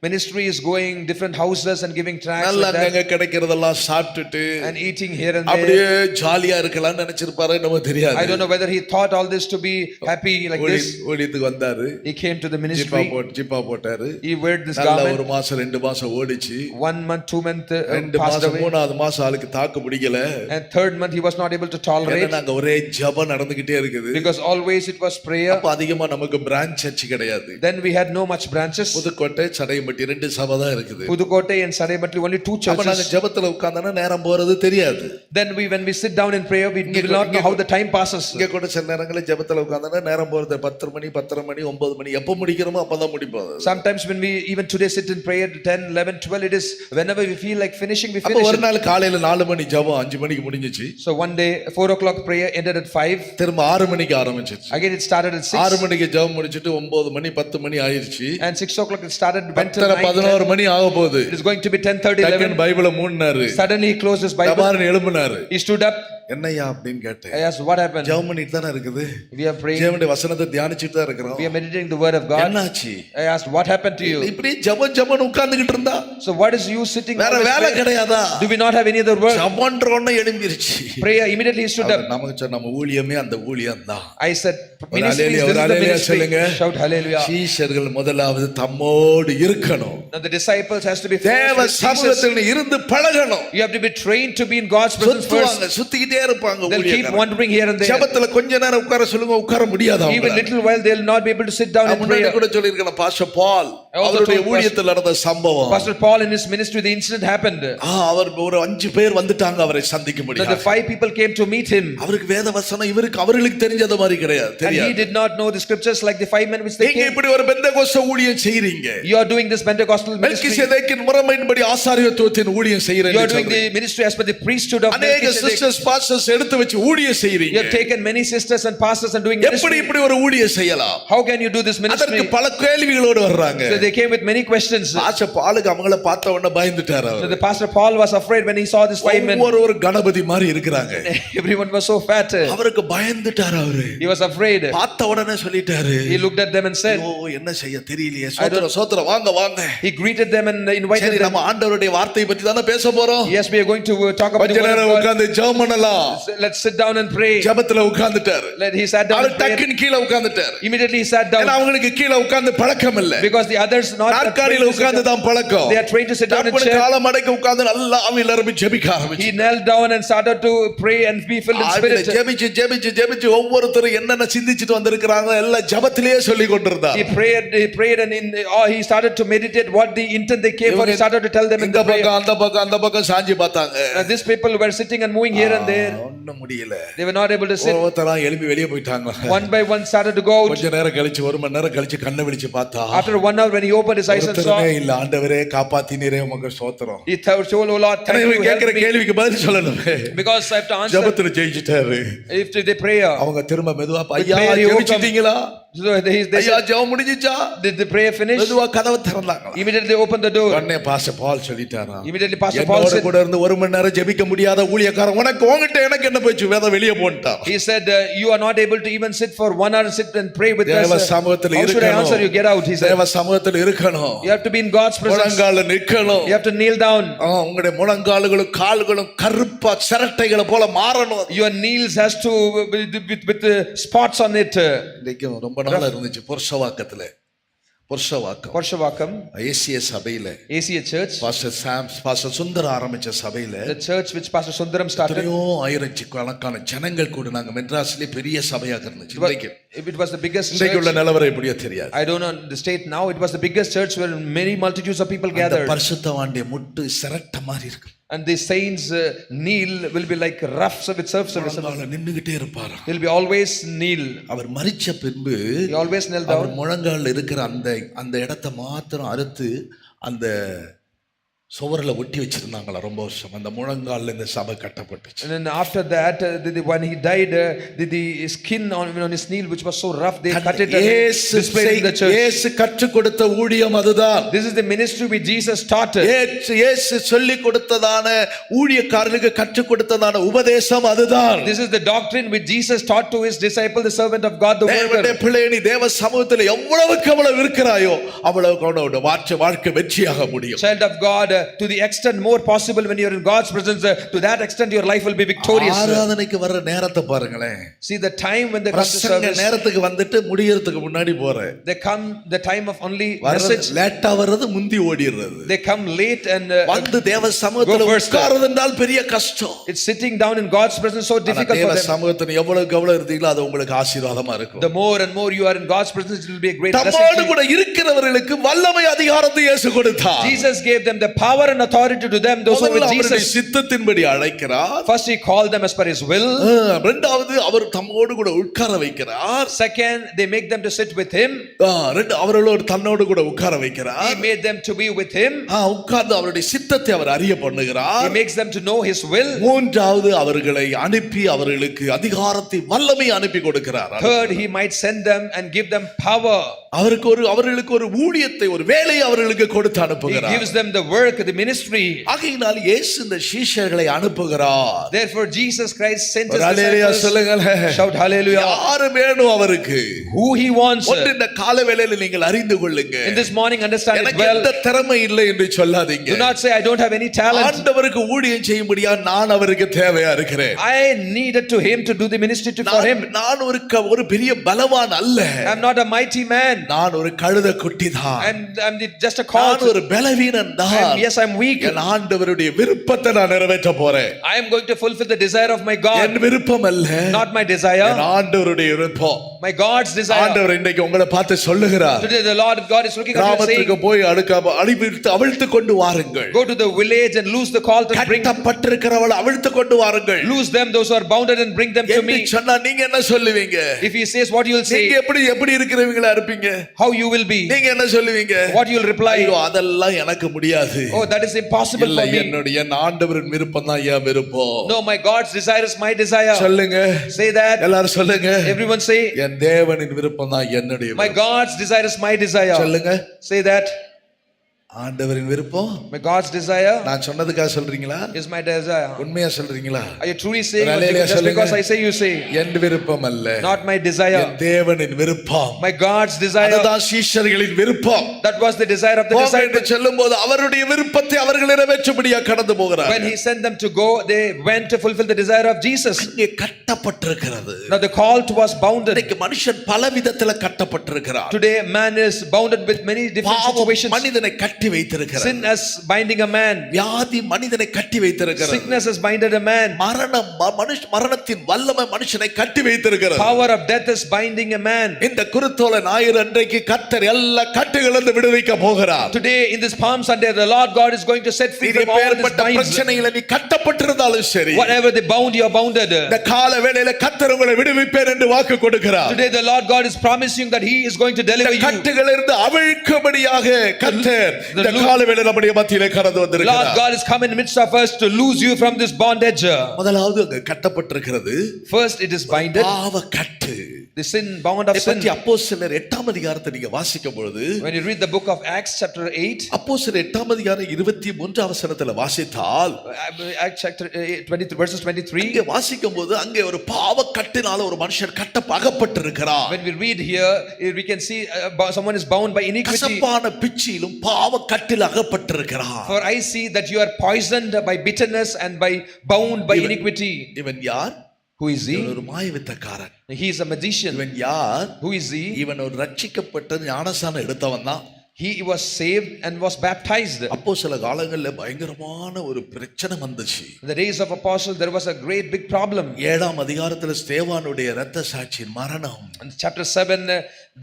ministry is going different houses and giving tracts நல்லா like that, அங்க கிடைக்கிறதெல்லாம் சாப்பிட்டுட்டு and eating here and அப்படியே there. ஜாலியா இருக்கலாம்னு நினைச்சிருப்பாரு, நமக்கு தெரியாது. I don't know whether he thought all this to be happy like this. ஊழியத்துக்கு வந்தாரு. He came to the ministry. ஜிப்பா போட்டாரு. He wore this நல்ல garment. ஒரு மாசம் 2 மாசம் ஓடிச்சு. 1 month, 2 months 2 passed மாசம் away. 3வது மாசம் ஆளுக்கு தாக்கு பிடிக்கல. And 3rd month he was not able to tolerate, நாங்க ஒரே ஜெபம் நடந்துகிட்டே இருக்குது. because always it was prayer. அப்ப அதிகமா நமக்கு பிரான்ச் சர்ச் கிடையாது. Then we had no much branches. Pudukkottai Sadayampatti 2 சபை தான் இருக்குது. Pudukkottai and Saraimatti, only 2 அப்ப நாங்க churches. ஜெபத்துல உட்கார்ந்தா நேரம் போறது தெரியாது. Then when we sit down in prayer, we will not know how the time passes. இங்க கூட சில நேரங்களில் ஜெபத்துல உட்கார்ந்தா நேரம் போறது 10 மணி 10:30 மணி 9 மணி எப்ப முடிக்கிறோமோ அப்பதான் முடிப்போம். Sometimes when we even today sit in prayer 10, 11, 12, it is whenever we feel like finishing, we அப்ப finish ஒரு it. நாள் காலையில 4 மணி ஜெபம் 5 மணிக்கு முடிஞ்சிச்சு. So one day 4 o'clock prayer ended at 5. திரும்ப 6 மணிக்கு ஆரம்பிச்சிச்சு. Again it started at 6. 6 மணிக்கு ஜெபம் முடிச்சிட்டு 9 மணி 10 மணி ஆயிருச்சு. And 6 o'clock it started, went till 9. 11 மணி ஆக போகுது. It is going to be 10:30, 11. பைபிளை மூடினாரு. Suddenly he closed his Bible. தபார்னு எழும்பினாரு. He stood up. என்னையா அப்படின்னு கேட்டேன். I asked, what happened? ஜெபம் பண்ணிட்டு தானே இருக்குது. We are praying. தேவனுடைய வசனத்தை தியானிச்சிட்டு தான் இருக்கிறோம். We are meditating the word of God. என்னாச்சு? I asked, what happened to you? இப்படி ஜெபம் உட்கார்ந்துகிட்டு இருந்தா So what is you sitting? வேற வேலை கிடையாதா? Do we not have any other work? ஜெபம்ன்ற ஒண்ணே எழும்பிருச்சு. Prayer, immediately he stood up. நமக்கு சொன்ன நம்ம ஊழியமே அந்த ஊழியம் தான். I said, ministry is the ministry. Shout hallelujah. சீஷர்கள் முதலாவது தம்மோடு இருக்கணும். Now the disciples has to be தேவ சமூகத்தில் இருந்து பழகணும். You have to be trained to be in God's presence first. சுத்திக்கிட்டே இருப்பாங்க. They'll keep wandering here and there. ஜெபத்துல கொஞ்ச நேரம் உட்கார சொல்லுங்க, உட்கார முடியாது. Even little while they'll not be able to sit down and pray. கூட சொல்லிருக்கேன் பாஸ்டர் பால் அவருடைய ஊழியத்தில் நடந்த சம்பவம். Pastor Paul in his ministry, the incident happened. அவர் ஒரு 5 பேர் வந்துட்டாங்க அவரை சந்திக்க முடியாது. The 5 people came to meet him. அவருக்கு வேத வசனம் அவர்களுக்கு தெரிஞ்சத மாதிரி கிடையாது. And he did not know the scriptures like the 5 men which they நீங்க came. இப்படி ஒரு பெந்தெகோஸ்தே ஊழியம் செய்றீங்க. You are doing this Pentecostal ministry. மெல்கிசேதேக்கின் முறைமையின்படி ஆசாரியத்துவத்தின் ஊழியம் செய்றீங்க. You are doing the ministry as per the priesthood of அநேக Melchizedek. சிஸ்டர்ஸ் பாஸ்டர்ஸ் எடுத்து வச்சு ஊழியம் செய்றீங்க. You have taken many sisters and pastors and doing ministry. எப்படி இப்படி ஒரு ஊழியம் செய்யலாம்? How can you do this ministry? அதற்கு பல கேள்விகளோடு வர்றாங்க. So they came with many questions. Pastor பாலுக்கு அவங்கள பார்த்த உடனே பயந்துட்டார் அவர். So the Pastor Paul was afraid when he saw this 5 men. ஒரு கணபதி மாதிரி இருக்கிறாங்க. Everyone was so fat. அவருக்கு பயந்துட்டார் அவரு. He was afraid. பார்த்த உடனே சொல்லிட்டாரு. He looked at them and said, ஓ என்ன செய்ய தெரியலையே. சோத்ரம் வாங்க. He greeted them and invited them. நம்ம ஆண்டவருடைய வார்த்தையை பற்றி தான பேச போறோம். Yes, we are going to talk about the word of God. உட்கார்ந்து ஜெபம் பண்ணலாம். Let's sit down and pray. ஜெபத்துல உட்கார்ந்துட்டார். He sat down. அவர் டக்குன்னு கீழ உட்கார்ந்துட்டார். Immediately he sat down. ஏன்னா அவங்களுக்கு கீழ உட்கார்ந்து பழக்கம் இல்ல. Because the others not நாற்காலியில உட்கார்ந்து தான் பழக்கம். They are trained to sit down in chair. கால மடக்கி உட்கார்ந்து நல்லா ஆவியில நிரம்பி ஜெபிக்க ஆரம்பிச்சார். He knelt down and started to pray and be filled in spirit. ஜெபிச்சு ஒவ்வொருத்தரும் என்னென்ன சிந்திச்சிட்டு வந்திருக்காங்க எல்லாம் ஜெபத்திலேயே சொல்லி கொண்டிருந்தார். He prayed and he started to meditate what the intent they came for. He started to tell them in the prayer. அந்த பக்கம் சாஞ்சி பார்த்தாங்க. These people were sitting and moving here and there. ஒண்ணும் முடியல. They were not able to sit. ஒவ்வொருத்தரா எழும்பி வெளியே போயிட்டாங்க. One by one started to go out. கொஞ்ச நேரம் கழிச்சு 1 மணி நேரம் கழிச்சு கண்ணை விழிச்சு பார்த்தா After 1 hour when he opened his eyes and saw, இல்ல ஆண்டவரே காப்பாத்தினீரே உமக்கு ஸ்தோத்திரம். He told, "Oh Lord, thank you." கேக்குற கேள்விக்கு பதில் சொல்லணும். Because I have to answer. ஜெபத்துல ஜெயிச்சிட்டாரு. If they prayer. அவங்க திரும்ப மெதுவா ஐயா ஜெபிச்சிட்டீங்களா? So they ஐயா said, ஜெபம் முடிஞ்சிச்சா? did the prayer finish? மெதுவா கதவை திறந்தாங்க. Immediately they opened the door. உடனே பாஸ்டர் பால் சொல்லிட்டாரா, Immediately Pastor Paul என்னோட said, கூட இருந்து 1 மணி நேரம் ஜெபிக்க முடியாத ஊழியக்காரன் உனக்கு உன்கிட்ட எனக்கு என்ன போச்சு, வேத வெளியே போன்ட்டார். he said, you are not able to even sit for 1 hour and sit and pray with தேவ us. சமூகத்துல How should I answer you? இருக்கணும். Get out, he said. தேவ சமூகத்துல இருக்கணும். You have to be in God's presence. முழங்கால நிக்கணும். You have to kneel down. உங்களுடைய முழங்கால்களும் கால்களும் கருப்பா சிரட்டைகளை போல மாறணும். Your knees has to with spots on it. இன்னைக்கு ரொம்ப நாளா இருந்துச்சு புருஷவாக்கத்துல. புருஷவாக்கம் Varshavakam, ஏசிய சபையில ACA church, பாஸ்டர் சுந்தர் ஆரம்பிச்ச சபையில the church which Pastor Sundaram started. எத்தனையோ ஆயிரக்கணக்கான ஜனங்கள் கூட நாங்க மெட்ராஸ்லயே பெரிய சபையாக இருந்துச்சு. இன்னைக்கு It was the biggest இன்றைக்கு உள்ள church. நிலவரம் எப்படியோ தெரியாது. I don't know the state now. It was the biggest church where many multitudes of people அந்த gathered. பரிசுத்தவானுடைய முட்டு சிரட்ட மாதிரி இருக்கு. And the saints kneel will be like roughs with surf service. முழங்கால நின்னுகிட்டே இருப்பாராம். He'll be always kneel. அவர் மரிச்ச பின்பு He always kneel our down. முழங்கால இருக்கிற அந்த இடத்தை மாத்திரம் அறுத்து அந்த சுவர்ல ஒட்டி வச்சிருந்தாங்களா ரொம்ப வருஷம். அந்த முழங்கால்ல இந்த சபை கட்டப்பட்டுச்சு. And then after that, when he died, the skin on his knee, which was so rough, they cut it and displayed in the church. இயேசு கற்றுக் கொடுத்த ஊழியம் அதுதான். This is the ministry which Jesus taught. இயேசு சொல்லி கொடுத்ததான ஊழியக்காரர்களுக்கு கற்றுக் கொடுத்ததான உபதேசம் அதுதான். This is the doctrine which Jesus taught to his disciple, the servant of God, the தேவனுடைய worker. பிள்ளையே, நீ தேவ சமூகத்தில் எவ்வளவுக்கு எவ்வளவு இருக்கிறாயோ அவ்வளவுக்கு வாழ்க்கை வெற்றியாக முடியும். Child of God, to the extent more possible when you are in God's presence, to that extent your life will be victorious. ஆராதனைக்கு வர்ற நேரத்தை பாருங்களேன். See the time when they come to service. நேரத்துக்கு வந்துட்டு முடியறதுக்கு முன்னாடி போறேன். They come the time of only message. லேட்டா வர்றது முந்தி ஓடிறது. They come late and வந்து தேவ சமூகத்துல உட்கார்றது என்றால் பெரிய கஷ்டம். it's sitting down in God's presence so difficult for தேவ them. சமூகத்துல எவ்வளவு இருந்தீங்களோ அது உங்களுக்கு ஆசீர்வாதமா இருக்கும். The more and more you are in God's presence, it will be a great blessing. தம்மோடு கூட இருக்கிறவர்களுக்கு வல்லமை அதிகாரத்தை இயேசு கொடுத்தார். Jesus gave them the power and authority to them, those who were with Jesus. சித்தத்தின்படி அழைக்கிறார். First he called them as per his will. இரண்டாவது அவர் தம்மோடு கூட உட்கார வைக்கிறார். Second, they make them to sit with him. அவர்களோடு தன்னோடு கூட உட்கார வைக்கிறார். He made them to be with him. உட்கார்ந்து அவருடைய சித்தத்தை அவர் அறிய பண்ணுகிறார். He makes them to know his will. மூன்றாவது அவர்களை அனுப்பி அவர்களுக்கு அதிகாரத்தை வல்லமை அனுப்பி கொடுக்கிறார். Third, he might send them and give them power. அவர்களுக்கு ஒரு ஊழியத்தை, ஒரு வேலையை அவர்களுக்கு கொடுத்து He அனுப்புகிறார். gives them the work, the ministry. ஆகையினால் இயேசு இந்த சீஷர்களை அனுப்புகிறார். Therefore Jesus Christ sent his ஹல்லேலூயா disciples. சொல்லுங்களேன். Shout hallelujah. யாரு வேணும் அவருக்கு? Who he wants. ஒன்று இந்த கால வேளையில நீங்கள் அறிந்து கொள்ளுங்க. In this morning understand it எனக்கு well. எந்த திறமை இல்லை என்று சொல்லாதீங்க. Do not say I don't have any talent. ஆண்டவருக்கு ஊழியம் செய்யும்படியா நான் அவருக்கு தேவையா இருக்கிறேன். I needed to him to do the ministry for him. நான் ஒரு பெரிய பலவான் அல்ல. I'm not a mighty man. நான் ஒரு கழுத குட்டி தான். I'm just a colt. நான் ஒரு பலவீனன் தான். Yes, I'm weak. என் ஆண்டவருடைய விருப்பத்தை நான் நிறைவேற்ற போறேன். I am going to fulfill the desire of my God. என் விருப்பம் அல்ல. Not my desire. என் ஆண்டவருடைய விருப்பம். My God's desire. ஆண்டவர் இன்னைக்கு உங்களை பார்த்து சொல்லுகிறார். Today the Lord God is looking at you and saying, கிராமத்துக்கு போய் அவிழ்த்து கொண்டு வாருங்கள். go to the village and loose the colt and bring. கட்டப்பட்டிருக்கிறவளை அவிழ்த்து கொண்டு வாருங்கள். Loose them, those who are bounded, and bring them to me. என்று சொன்னா நீங்க என்ன சொல்லுவீங்க? If he says, what you will say? நீங்க எப்படி இருக்கிறவங்களா இருப்பீங்க? How you will be? நீங்க என்ன சொல்லுவீங்க? What you will reply? ஐயோ அதெல்லாம் எனக்கு முடியாது. Oh, that is impossible for me. என்னுடைய ஆண்டவரின் விருப்பம் தான் என் விருப்பம். No, my God's desire is my desire. சொல்லுங்க. Say that. எல்லாரும் சொல்லுங்க. Everyone say. என் தேவனின் விருப்பம் தான் என்னுடைய My God's desire is my desire. சொல்லுங்க. Say that. ஆண்டவரின் விருப்பம் My God's desire நான் சொன்னதுக்காக சொல்றீங்களா? is my desire. உண்மையா சொல்றீங்களா? Are you truly saying Hallelujah, just because I say you say? என் விருப்பம் அல்ல. Not my desire. என் தேவனின் விருப்பம். My God's desire. அதுதான் சீஷர்களின் விருப்பம். That was the desire of the disciples. சொல்லும்போது அவருடைய விருப்பத்தை அவர்கள் நிறைவேற்றும்படியா கடந்து போகிறார்கள். When he sent them to go, they went to fulfill the desire of Jesus. இங்கே கட்டப்பட்டிருக்கிறது. Now the colt was bounded. இன்னைக்கு மனுஷன் பல விதத்துல கட்டப்பட்டிருக்கிறார். Today man is bounded with many different situations. மனிதனை கட்டி வைத்திருக்கிறது. Sin has binding a man. வியாதி மனிதனை கட்டி வைத்திருக்கிறது. Sickness has binded a man. மரணத்தின் வல்லமை மனுஷனை கட்டி வைத்திருக்கிறது. Power of death is binding a man. இந்த குருத்தோலை ஞாயிறு அன்றைக்கு கர்த்தர் எல்லா கட்டுகளிலிருந்து விடுவிக்க போகிறார். Today in this Palm Sunday the Lord God is going to set free from all this binds. பிரச்சனைகளை நீ கட்டப்பட்டிருந்தாலும் சரி. Whatever the bound you are bounded. இந்த கால வேளையில கர்த்தர் உங்களை விடுவிப்பேன் என்று வாக்கு கொடுக்கிறார். Today the Lord God is promising that he is going to deliver you. கட்டுகளிலிருந்து அவிழ்க்கும்படியாக கர்த்தர் இந்த கால வேளையில நம்முடைய மத்தியிலே கடந்து வந்திருக்கிறார். Lord God is come in the midst of us to loose you from this bondage. முதலாவது அங்க கட்டப்பட்டிருக்கிறது. First it is binded. பாவ கட்டு. the sin, bound of இதை sin. பற்றி அப்போஸ்தலர் 8ஆம் அதிகாரத்தை நீங்க வாசிக்கும் பொழுது When you read the book of Acts chapter 8, அப்போஸ்தலர் 8ஆம் அதிகாரம் 23 வசனத்துல வாசித்தால் Acts chapter 23 verses 23, இங்கே வாசிக்கும் போது அங்கே ஒரு பாவ கட்டினால ஒரு மனுஷன் அகப்பட்டிருக்கிறார். when we read here, we can see someone is bound by iniquity. கசப்பான பிச்சியிலும் பாவ கட்டில் அகப்பட்டிருக்கிறார். For I see that you are poisoned by bitterness and by bound by iniquity. இவன் யார்? Who is he? இவன் ஒரு மாயவித்தக்காரன். He is a magician. இவன் யார்? Who is he? இவன் ஒரு ரட்சிக்கப்பட்ட ஞானசானம் எடுத்தவன் தான். He was saved and was baptized. அப்போ சில காலங்கள்ல பயங்கரமான ஒரு பிரச்சனை வந்துச்சு. In the days of apostles there was a great big problem. 7ஆம் அதிகாரத்துல ஸ்தேவானுடைய இரத்த சாட்சியின் மரணம். In chapter 7,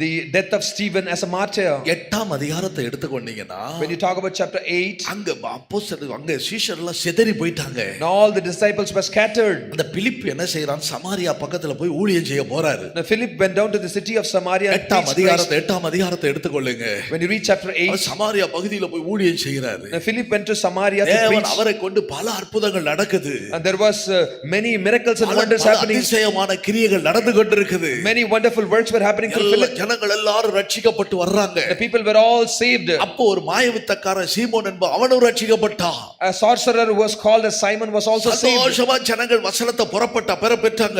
the death of Stephen as a martyr. 8ஆம் அதிகாரத்தை எடுத்துக்கொண்டீங்கன்னா When you talk about chapter 8, அங்க அப்போஸ்தலர் அங்க சீஷர்லாம் சிதறி போயிட்டாங்க. and all the disciples were scattered. அந்த பிலிப் என்ன செய்றான்? சமாரியா பக்கத்துல போய் ஊழியம் செய்ய போறாரு. Now Philip went down to the city of Samaria and 8ஆம் அதிகாரத்தை எடுத்துக்கொள்ளுங்க. when you read chapter 8, அவர் சமாரியா பகுதியில போய் ஊழியம் செய்கிறாரு. now Philip went to Samaria to தேவன் preach, அவரை கொண்டு பல அற்புதங்கள் நடக்குது. and there was many miracles and wonders happening. அதிசயமான கிரியைகள் நடந்து கொண்டிருக்குது. Many wonderful works were happening through Philip. ஜனங்கள் எல்லாரும் ரட்சிக்கப்பட்டு வர்றாங்க. The people were all saved. அப்போ ஒரு மாயவித்தக்காரன் சீமோன் என்பவன் அவனும் ரட்சிக்கப்பட்டான். A sorcerer who was called as Simon was also saved. சந்தோஷமா ஜனங்கள் வசனத்தை பெற்றாங்க.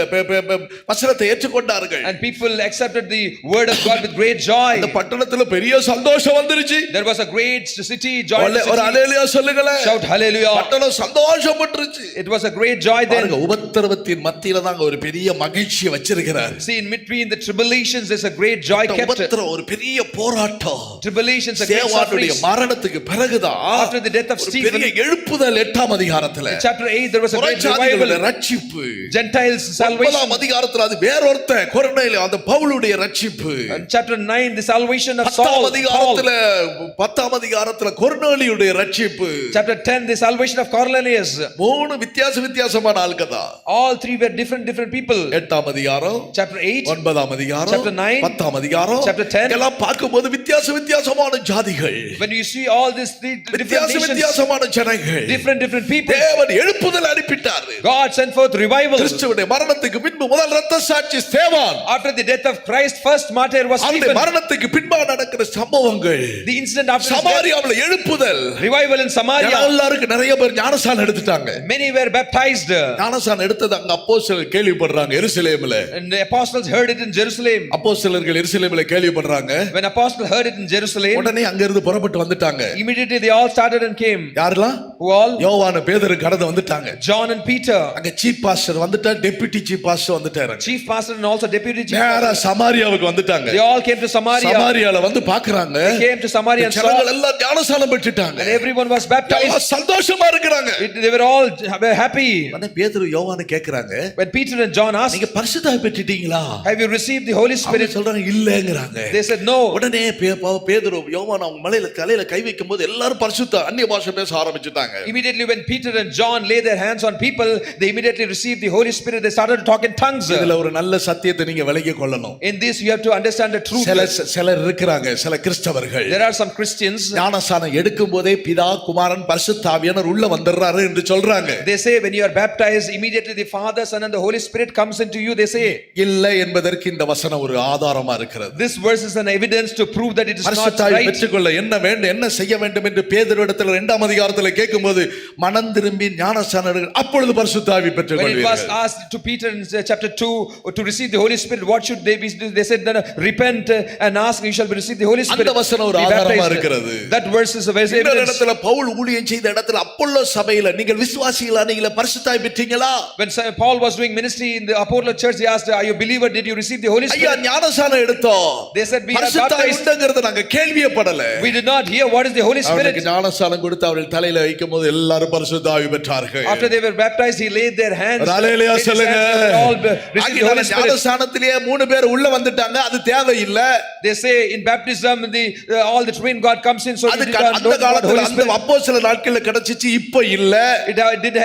வசனத்தை ஏற்றுக்கொண்டார்கள். And people accepted the word of God with great joy. அந்த பட்டணத்துல பெரிய சந்தோஷம் வந்துருச்சு. There was a great city, joy. ஒரு ஹalleluya சொல்லுங்களே. Shout hallelujah. பட்டணம் சந்தோஷப்பட்டுருச்சு. It was a great joy then. உபத்திரவத்தின் மத்தியில தான் ஒரு பெரிய மகிழ்ச்சியை வச்சிருக்கிறார். See, in between the tribulations there's a great joy kept. உபத்திரவம் ஒரு பெரிய போராட்டம். Tribulations a great suffering. மரணத்துக்கு பிறகுதான் after the death of Stephen, பெரிய எழுப்புதல் 8ஆம் அதிகாரத்துல. in chapter 8 there was a great revival. ரட்சிப்பு. Gentiles salvation. 9ஆம் அதிகாரத்துல அது வேறொருத்தன் கொர்நேலியு அந்த பவுலுடைய ரட்சிப்பு. In chapter 9 the salvation of Saul. 10ஆம் அதிகாரத்துல கொர்நேலியுடைய ரட்சிப்பு. Chapter 10 the salvation of Cornelius. மூணு வித்தியாசமான ஆள்கதா. All three were different people. 8ஆம் அதிகாரம், chapter 8, 9ஆம் அதிகாரம், chapter 9, 10ஆம் அதிகாரம், chapter 10. எல்லாம் பார்க்கும்போது வித்தியாசமான ஜாதிகள். When you see all these three different nations, வித்தியாசமான ஜனங்கள், different people, தேவன் எழுப்புதல் அனுப்பிட்டார். God sent forth revival. கிறிஸ்துவுடைய மரணத்துக்கு பின்பு முதல் இரத்த சாட்சி ஸ்தேவான். After the death of Christ, first martyr was Stephen. அந்த மரணத்துக்கு பின்பாக நடக்கிற சம்பவங்கள், the incident after சமாரியாவில் எழுப்புதல், revival in Samaria. எல்லாருக்கும் நிறைய பேர் ஞானஸ்நானம் எடுத்துட்டாங்க. Many were baptized. ஞானஸ்நானம் எடுத்தது அங்க அப்போஸ்தலர் கேள்விப்படுறாங்க எருசலேமிலே. And the apostles heard it in Jerusalem. அப்போஸ்தலர்கள் எருசலேமிலே கேள்விப்படுறாங்க. When apostles heard it in Jerusalem, உடனே அங்க இருந்து புறப்பட்டு வந்துட்டாங்க. immediately they all started and came. யாரெல்லாம்? Who all? யோவான், பேதுரு கடந்து வந்துட்டாங்க. John and Peter. அங்க சீஃப் பாஸ்டர் வந்துட்டார், டெபியூட்டி சீஃப் பாஸ்டர் வந்துட்டாரு. Chief pastor and also deputy chief நேரா pastor. சமாரியாவுக்கு வந்துட்டாங்க. They all came to Samaria. சமாரியால வந்து பார்க்கறாங்க. They came to Samaria and saw, ஜனங்கள் எல்லாம் ஞானஸ்நானம் பெற்றுட்டாங்க. and everyone was baptized. சந்தோஷமா இருக்கிறாங்க. They were all happy. உடனே பேதுரு யோவான் கேக்குறாங்க, When Peter and John asked, நீங்க பரிசுத்தாவி பெற்றுட்டீங்களா? have you received the Holy Spirit? அவங்க சொல்றாங்க இல்லங்கறாங்க. They said no. உடனே பேதுரு யோவான் அவங்க தலையில கை வைக்கும்போது எல்லாரும் பரிசுத்த அந்நிய பாஷை பேச ஆரம்பிச்சிட்டாங்க. Immediately when Peter and John lay their hands on people, they immediately received the Holy Spirit. They started to talk in tongues. இதுல ஒரு நல்ல சத்தியத்தை நீங்க விளங்கிக் கொள்ளணும். In this you have to understand the truth. சிலர் இருக்கிறாங்க, சில கிறிஸ்தவர்கள், There are some Christians, ஞானஸ்நானம் எடுக்கும்போதே பிதா, குமாரன், பரிசுத்த ஆவியானவர் உள்ள வந்துறாரு என்று சொல்றாங்க. they say when you are baptized immediately the Father, Son and the Holy Spirit comes into you. They say இல்ல என்பதற்கு இந்த வசனம் ஒரு ஆதாரமா இருக்கிறது. this verse is an evidence to prove that it is not பரிசுத்தாவி right. பெற்றுக்கொள்ள என்ன செய்ய வேண்டும் என்று பேதுருவிடத்தில் 2ஆம் அதிகாரத்தில் கேட்கும்போது மனம் திரும்பி ஞானஸ்நானம் எடுங்கள், அப்பொழுது பரிசுத்த ஆவி When it was பெற்றுக்கொள்வீர்கள். asked to Peter in chapter 2 to receive the Holy Spirit, what should they be? They said then repent and ask, you shall receive the Holy Spirit. அந்த வசனம் ஒரு Be ஆதாரமா baptized. இருக்கிறது. That verse is a very இந்த evidence. இடத்துல பவுல் ஊழியம் செய்த இடத்துல அப்பொல்லோ சபையில நீங்கள் விசுவாசிகளா, நீங்க பரிசுத்த ஆவி பெற்றீங்களா? When Paul was doing ministry in the Apostolic church, he asked, are you a believer? Did you receive the Holy ஐயா Spirit? ஞானஸ்நானம் எடுத்தோம். They said we are பரிசுத்த ஆவி baptized. உண்டுங்கிறத நாங்க கேள்விப்படல. We did not hear what is the Holy Spirit. அவருக்கு ஞானஸ்நானம் கொடுத்து அவர்கள் தலையில வைக்கும்போது எல்லாரும் பரிசுத்த ஆவி பெற்றார்கள். After they were baptized, he laid their hands. ஹalleluya சொல்லுங்க. All received the Holy Spirit. ஞானஸ்நானத்திலே 3 பேர் உள்ள வந்துட்டாங்க, அது தேவையில்லை. They say in baptism all the twin God comes in, so அது we did not அந்த know காலத்துல Holy அந்த Spirit. அப்போஸ்தல நாட்கள்ல கிடைச்சிச்சு, இப்போ இல்ல.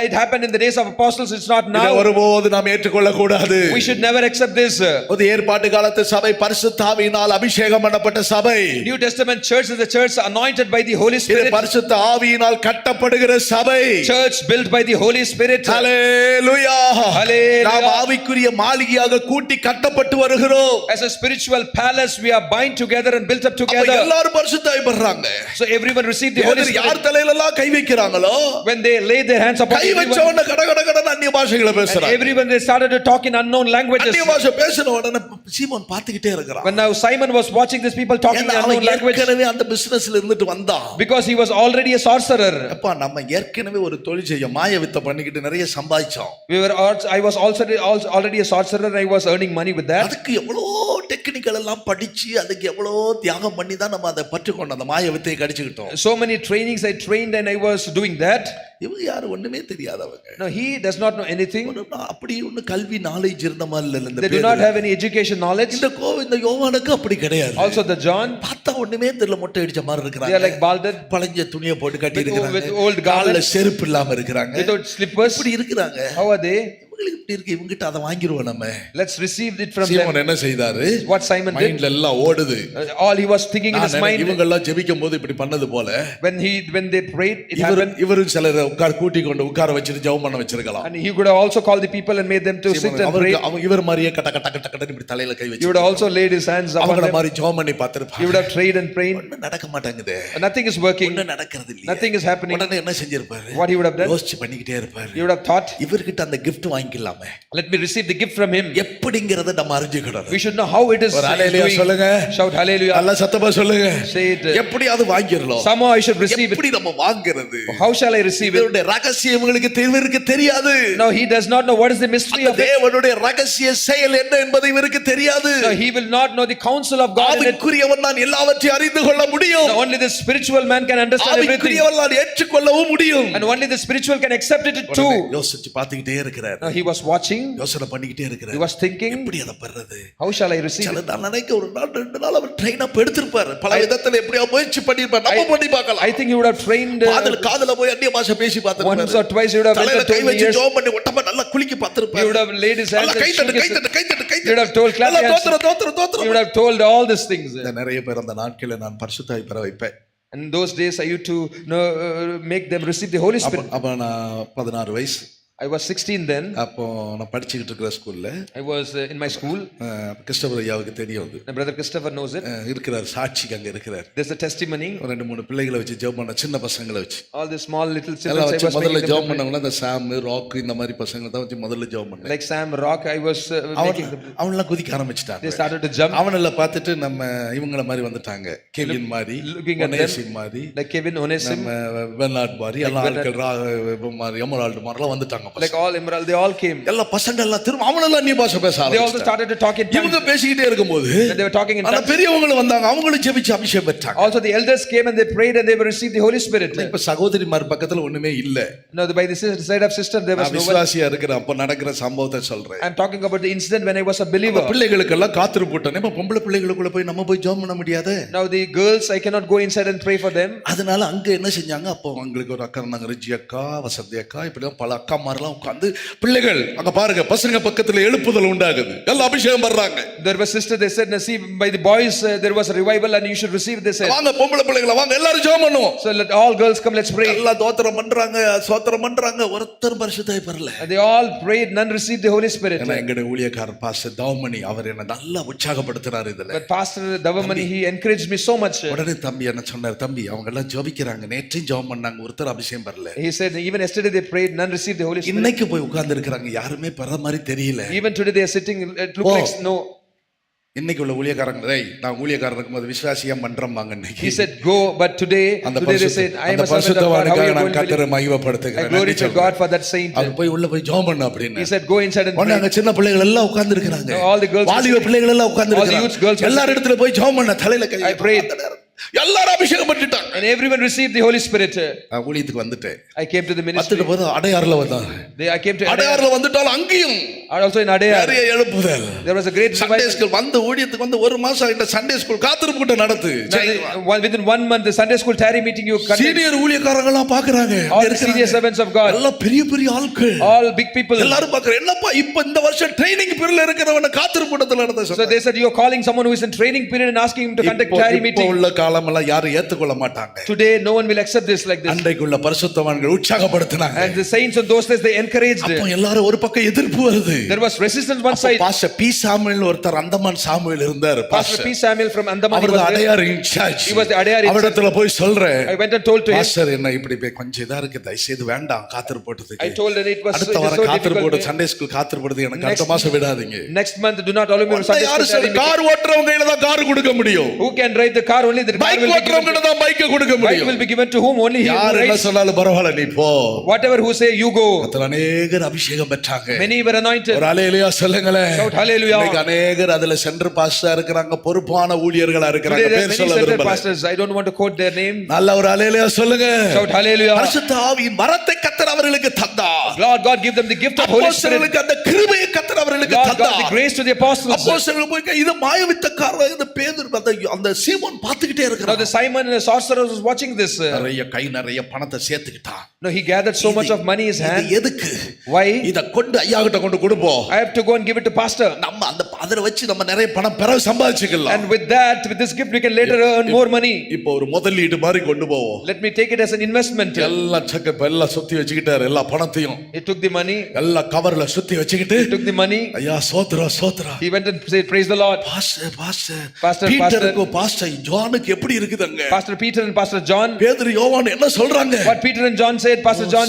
It happened in the days of apostles, it's not now. இத ஒருபோது நாம் ஏற்றுக்கொள்ள கூடாது. We should never accept this. புதிய ஏற்பாட்டு காலத்து சபை பரிசுத்த ஆவியினால் அபிஷேகம் பண்ணப்பட்ட சபை. New Testament church is the church anointed by the Holy இது Spirit. பரிசுத்த ஆவியினால் கட்டப்படுகிற சபை. Church built by the Holy Spirit. Hallelujah. Hallelujah. நாம் ஆவிக்குரிய மாளிகையாக கூட்டி கட்டப்பட்டு வருகிறோம். As a spiritual palace, we are bind together and built up அப்ப together. எல்லாரும் பரிசுத்தாய் பெறாங்க. So everyone received the Holy Spirit. யார் தலையில எல்லாம் கை வைக்கிறாங்களோ, When they lay their hands upon கை வச்ச everyone, உடனே கட கட கடன்னு அந்நிய பாஷைகளை and பேசுறாங்க. everyone they started to talk in unknown languages. அந்நிய பாஷை பேசின உடனே சீமோன் பார்த்துக்கிட்டே இருக்கிறான். When now Simon was watching these people talking in ஏன்னா unknown அவன் language, ஏற்கனவே அந்த பிசினஸ்ல இருந்துட்டு வந்தான். because he was already a sorcerer. அப்பா நம்ம ஏற்கனவே ஒரு தொழில் செய்ய மாய வித்தை பண்ணிக்கிட்டு நிறைய சம்பாதிச்சோம். I was also already a sorcerer. I was earning money with that. அதுக்கு எவ்வளோ டெக்னிக்கல் எல்லாம் படிச்சு அதுக்கு எவ்வளோ தியாகம் பண்ணி தான் நம்ம அதை பற்றுக்கொண்டோம், அந்த மாய வித்தையை கடிச்சுக்கிட்டோம். So many trainings I trained and I was doing that. இவங்க யாரும் ஒண்ணுமே தெரியாதவங்க. No, he does not know anything. அப்படி ஒண்ணு கல்வி நாலேஜ் இருந்த மாதிரி இல்ல இந்த They do not have any education knowledge. இந்த யோவானுக்கு அப்படி கிடையாது. Also the John, பார்த்தா ஒண்ணுமே தெரியல, மொட்டை அடிச்ச மாதிரி they இருக்காங்க. are like balded, பழைய துணியை போட்டு கட்டி இருக்காங்க, with old கால்ல garments, செருப்பு இல்லாம இருக்காங்க, without slippers. இப்படி இருக்காங்க. How are they? இவங்களுக்கு இப்படி இருக்கு, இவங்கிட்ட அதை வாங்கிருவோம் நம்ம. Let's receive it from them. சீமோன் என்ன செய்தாரு? What Simon did, மைண்ட்ல எல்லாம் ஓடுது. all he was thinking in his mind. இவங்க எல்லாம் ஜெபிக்கும் போது இப்படி பண்ணது போல when they prayed, it happened. இவரும் சிலரை உட்கார வச்சிட்டு ஜெபம் பண்ண வச்சிருக்கலாம். And he could have also called the people and made them to sit and pray. இவர் மாதிரியே கட்ட கட்ட கட்ட கட்ட இப்படி தலையில கை வச்சு He would have also laid his hands upon அவங்கள them. மாதிரி ஜெபம் பண்ணி பார்த்திருப்பாங்க. He would have prayed and prayed. ஒண்ணும் நடக்க மாட்டேங்குது. Nothing is working. ஒண்ணும் நடக்கிறது இல்ல. Nothing is happening. உடனே என்ன செஞ்சிருப்பாரு? What he would have done? யோசிச்சு பண்ணிக்கிட்டே இருப்பாரு. He would have thought, இவர்கிட்ட அந்த gift வாங்கிக்கலாமே. let me receive the gift from him. எப்படிங்கறத நம்ம அறிஞ்சுக்கணும். We should know how it is ஒரு ஹalleluya சொல்லுங்க. Shout hallelujah. நல்லா சத்தமா சொல்லுங்க. Say it. எப்படி அது வாங்கிரலாம்? Somehow I should receive it. எப்படி நம்ம வாங்குறது? How shall I receive it? இவருடைய ரகசியம் இவங்களுக்கு தெரியாது. No, he does not know what is the mystery of it. தேவனுடைய ரகசிய செயல் என்ன என்பது இவருக்கு தெரியாது. No, he will not know the counsel of God in it. ஆவிக்குரியவன் நான் எல்லாவற்றையும் அறிந்து கொள்ள முடியும். No, only the spiritual man can understand everything. ஆவிக்குரியவன் நான் ஏற்றுக்கொள்ளவும் முடியும். And only the spiritual can accept it too. யோசிச்சு பார்த்துக்கிட்டே இருக்கிறார். No, he was watching. யோசனை பண்ணிக்கிட்டே இருக்கிறார். He was thinking, எப்படி அதை பெறது? how shall I receive it? நான் நினைக்க ஒரு நாள் ரெண்டு நாள் அவர் ட்ரெயின் அப் எடுத்திருப்பார். பல விதத்துல எப்படியா முயற்சி பண்ணிருப்பார். நம்ம பண்ணி பார்க்கலாம். I think he would have trained காதுல போய் அந்நிய பாஷை பேசி பார்த்திருப்பார். once or twice. He would have தலையில கை வச்சு ஜெபம் பண்ணி ஒட்டமா நல்லா குலுக்கி பார்த்திருப்பார். He would have laid his hands and கை தட்டு he would have told clap hands. தோத்திரம் He would have told all these things. நிறைய பேர் அந்த நாட்களில் நான் பரிசுத்தாய் பெற வைப்பேன். And in those days I used to make them receive the Holy Spirit. அப்ப நான் 16 வயசு. I was 16 then. அப்போ நான் படிச்சுக்கிட்டு இருக்கிற ஸ்கூல்ல I was in my school. Christopher ஐயாவுக்கு தெரியும் அது. My brother Christopher knows it. இருக்கிறார், சாட்சிக்கு அங்க இருக்கிறார். There's a testimony. ரெண்டு மூணு பிள்ளைகளை வச்சு ஜெபம் பண்ண, சின்ன பசங்களை வச்சு. All the small little children I was முதல்ல ஜெபம் பண்ணவங்க அந்த சாம், ராக் இந்த மாதிரி பசங்களை தான் வச்சு முதல்ல ஜெபம் பண்ணேன். Like Sam, Rock, I was making them. அவனெல்லாம் குதிக்க ஆரம்பிச்சிட்டாங்க. They started to jump. அவனெல்லாம் பார்த்துட்டு நம்ம இவங்கள மாதிரி வந்துட்டாங்க. கெவின் மாதிரி, ஒனேசிம் மாதிரி, like Kevin, Onesim, பெர்னார்ட் மாதிரி எல்லாம் ஆட்கள் எமரால்டு மாதிரிலாம் வந்துட்டாங்க. like all emerald, they all came. எல்லா பசங்க எல்லாம் திரும்ப அவனெல்லாம் அந்நிய பாஷை பேச They also ஆரம்பிச்சாங்க. started to talk in tongues. இவங்க பேசிக்கிட்டே இருக்கும்போது They were talking in அந்த tongues. பெரியவங்களும் வந்தாங்க, அவங்களும் ஜெபிச்சு அபிஷேகம் பெற்றாங்க. Also the elders came and they prayed and they received the Holy Spirit. இப்ப சகோதரிமார் பக்கத்துல ஒண்ணுமே இல்ல. No, by the side of sister there was no one. விசுவாசியா இருக்கிற அப்ப நடக்கிற சம்பவத்தை சொல்றேன். I'm talking about the incident when I was a believer. பிள்ளைகளுக்கு எல்லாம் காத்துரு போட்டனே, இப்ப பொம்பளை பிள்ளைகளுக்குள்ள போய் நம்ம போய் ஜெபம் பண்ண முடியாது. Now the girls, I cannot go inside and pray for them. அதனால அங்க என்ன செஞ்சாங்க, அப்போ அவங்களுக்கு ஒரு அக்கா இருந்தாங்க, ரிஜி அக்கா, வசந்தி அக்கா, இப்படி பல அக்காமாரெல்லாம் உட்கார்ந்து பிள்ளைகள் அங்க பாருங்க பசங்க பக்கத்துல எழுப்புதல் உண்டாகுது, எல்லாம் அபிஷேகம் பண்றாங்க. There was sister, they said, see, by the boys there was a revival and you should receive this. வாங்க பொம்பளை பிள்ளைகளை வாங்க எல்லாரும் ஜெபம் பண்ணுவோம். So let all girls come, let's pray. எல்லாம் தோத்திரம் பண்றாங்க, ஸ்தோத்திரம் பண்றாங்க, ஒருத்தர் பரிசுத்தாய் பெறல. They all prayed, none received the Holy Spirit. எங்களுடைய ஊழியக்காரர் பாஸ்டர் தவமணி அவர் என்ன நல்லா உற்சாகப்படுத்துறாரு இதுல. But Pastor Davamani, he encouraged me so much. உடனே தம்பி என்ன சொன்னார், தம்பி அவங்க எல்லாம் ஜெபிக்கிறாங்க, நேற்றையும் ஜெபம் பண்ணாங்க, ஒருத்தர் அபிஷேகம் பெறல. He said even yesterday they prayed, none received the Holy Spirit. இன்னைக்கு போய் உட்கார்ந்து இருக்காங்க, யாருமே பெற மாதிரி தெரியல. Even today they are sitting, it looks like no. இன்னைக்கு உள்ள ஊழியக்காரங்க, நான் ஊழியக்காரர் இருக்கும்போது விசுவாசியா பண்றோம்பாங்க. இன்னைக்கு He said go, but today they said I am a servant of God, how are you going to கர்த்தரை I மகிமைப்படுத்துகிறேன். glory to God for that saint. அது போய் உள்ள போய் ஜெபம் பண்ணு அப்படினு. He said go inside and pray. அங்க சின்ன பிள்ளைகள் எல்லாம் உட்கார்ந்து இருக்காங்க, All the girls, வாலிப பிள்ளைகள் எல்லாம் உட்கார்ந்து இருக்காங்க. எல்லா இடத்துல போய் ஜெபம் பண்ண, தலையில கை எல்லாரும் அபிஷேகம் பண்ணிட்டாங்க. And everyone received the Holy Spirit. நான் ஊழியத்துக்கு வந்துட்டேன். I came to the ministry. அடையாறுல வந்தாங்க. I came to அடையாறுல வந்துட்டாலும் அங்கேயும் also in Adayar. பெரிய எழுப்புதல். There was a great Sunday revival. School வந்து ஊழியத்துக்கு வந்து ஒரு மாசம் இந்த சண்டே ஸ்கூல் காத்திருப்பு கூட்டம் நடத்து. Within 1 month, the Sunday school tarry meeting you conduct. Senior ஊழியக்காரங்க எல்லாம் பாக்குறாங்க. All the senior servants of God. எல்லாம் பெரிய பெரிய ஆட்கள். All big people. எல்லாரும் பாக்குறாங்க. என்னப்பா இப்ப இந்த வருஷம் ட்ரைனிங் பீரியட்ல இருக்கிறவன காத்திருப்பு கூட்டத்துல நடத்த So சொல்றாங்க. they said you are calling someone who is in training period and asking him to conduct tarry இப்போ meeting. உள்ள காலம் எல்லாம் யாரும் ஏத்துக்கொள்ள மாட்டாங்க. Today no one will accept this like this. அன்றைக்குள்ள பரிசுத்தவான்கள் உற்சாகப்படுத்தினாங்க. And the saints on those days they encouraged. அப்ப எல்லாரும் ஒரு பக்கம் எதிர்ப்பு வருது. There was resistance one side. Pastor P Samuel ஒருத்தர் அந்தமான் சாமுவேல் இருந்தார். Pastor P Samuel from Andaman அவர் was there. Adyar in charge. He was the Adayar in charge. அவரிடத்துல போய் சொல்றேன். I went and told to him. Pastor என்ன இப்படி போய் கொஞ்சம் இதா இருக்கு தயவு செய்து வேண்டாம் காத்திருப்பு போட்டதுக்கு. I told that it was அடுத்த so வாரம் காத்திருப்பு போடு difficult. சண்டே ஸ்கூல் காத்திருப்பு போடுறது எனக்கு அடுத்த மாசம் விடாதீங்க. Next month do not allow me to Sunday யாரு school tarry meeting. கார் ஓட்டுறவங்க கையில தான் கார் கொடுக்க முடியும். Who can drive the car? Only the car bike will be ஓட்டுறவங்க given. கிட்ட தான் பைக் கொடுக்க Bike முடியும். will be given to whom? Only he who யார் என்ன rides. சொன்னாலும் பரவாயில்லை நீ போ. Whatever who say you go. கர்த்தர் அநேகர் அபிஷேகம் பெற்றாங்க. Many were anointed. ஒரு ஹalleluya சொல்லுங்களே. Shout hallelujah. இன்னைக்கு அநேகர் அதுல சென்டர் பாஸ்டரா இருக்கிறாங்க, பொறுப்பான ஊழியர்களா இருக்கிறாங்க. Today there are பேர் many சொல்ல center விரும்பல. pastors. I don't want to quote their name. நல்ல ஒரு ஹalleluya சொல்லுங்க. Shout hallelujah. பரிசுத்த ஆவியின் வரத்தை கர்த்தர் அவர்களுக்கு தந்தார். Lord God give them the gift of Holy Spirit. அப்போஸ்தலர்களுக்கு அந்த கிருபையை கர்த்தர் அவர்களுக்கு Lord God the தந்தார். grace to the apostles. அப்போஸ்தலர்கள் போய் இது மாயவித்தக்காரர் இந்த பேதுரு அந்த சீமோன் பார்த்துக்கிட்டே Now இருக்கிறான். the Simon the sorcerer was watching this. நிறைய கை நிறைய பணத்தை சேர்த்துக்கிட்டான். No, he gathered so much of money in his இது hand. எதுக்கு? Why? இத கொண்டு ஐயா கிட்ட கொண்டு கொடுப்போம். I have to go and give it to pastor. நம்ம அந்த அதர வச்சு நம்ம நிறைய பணம் பிறகு சம்பாதிச்சுக்கலாம். And with that, with this gift, we can later earn more money. இப்போ ஒரு முதலீடு மாதிரி கொண்டு போவோம். Let me take it as an investment. எல்லாம் செக்கப் எல்லாம் சுத்தி வச்சுக்கிட்டாரு எல்லா பணத்தையும். He took the money. எல்லாம் கவர்ல சுத்தி வச்சுக்கிட்டு He took the money. ஐயா சோத்ரா சோத்ரா. He went and said, praise the Lord. Pastor பீட்டருக்கு பாஸ்டர் ஜானுக்கு எப்படி இருக்குதுங்க? Pastor Peter and Pastor John. பேதுரு யோவான் என்ன சொல்றாங்க? What Peter and John said, Pastor John,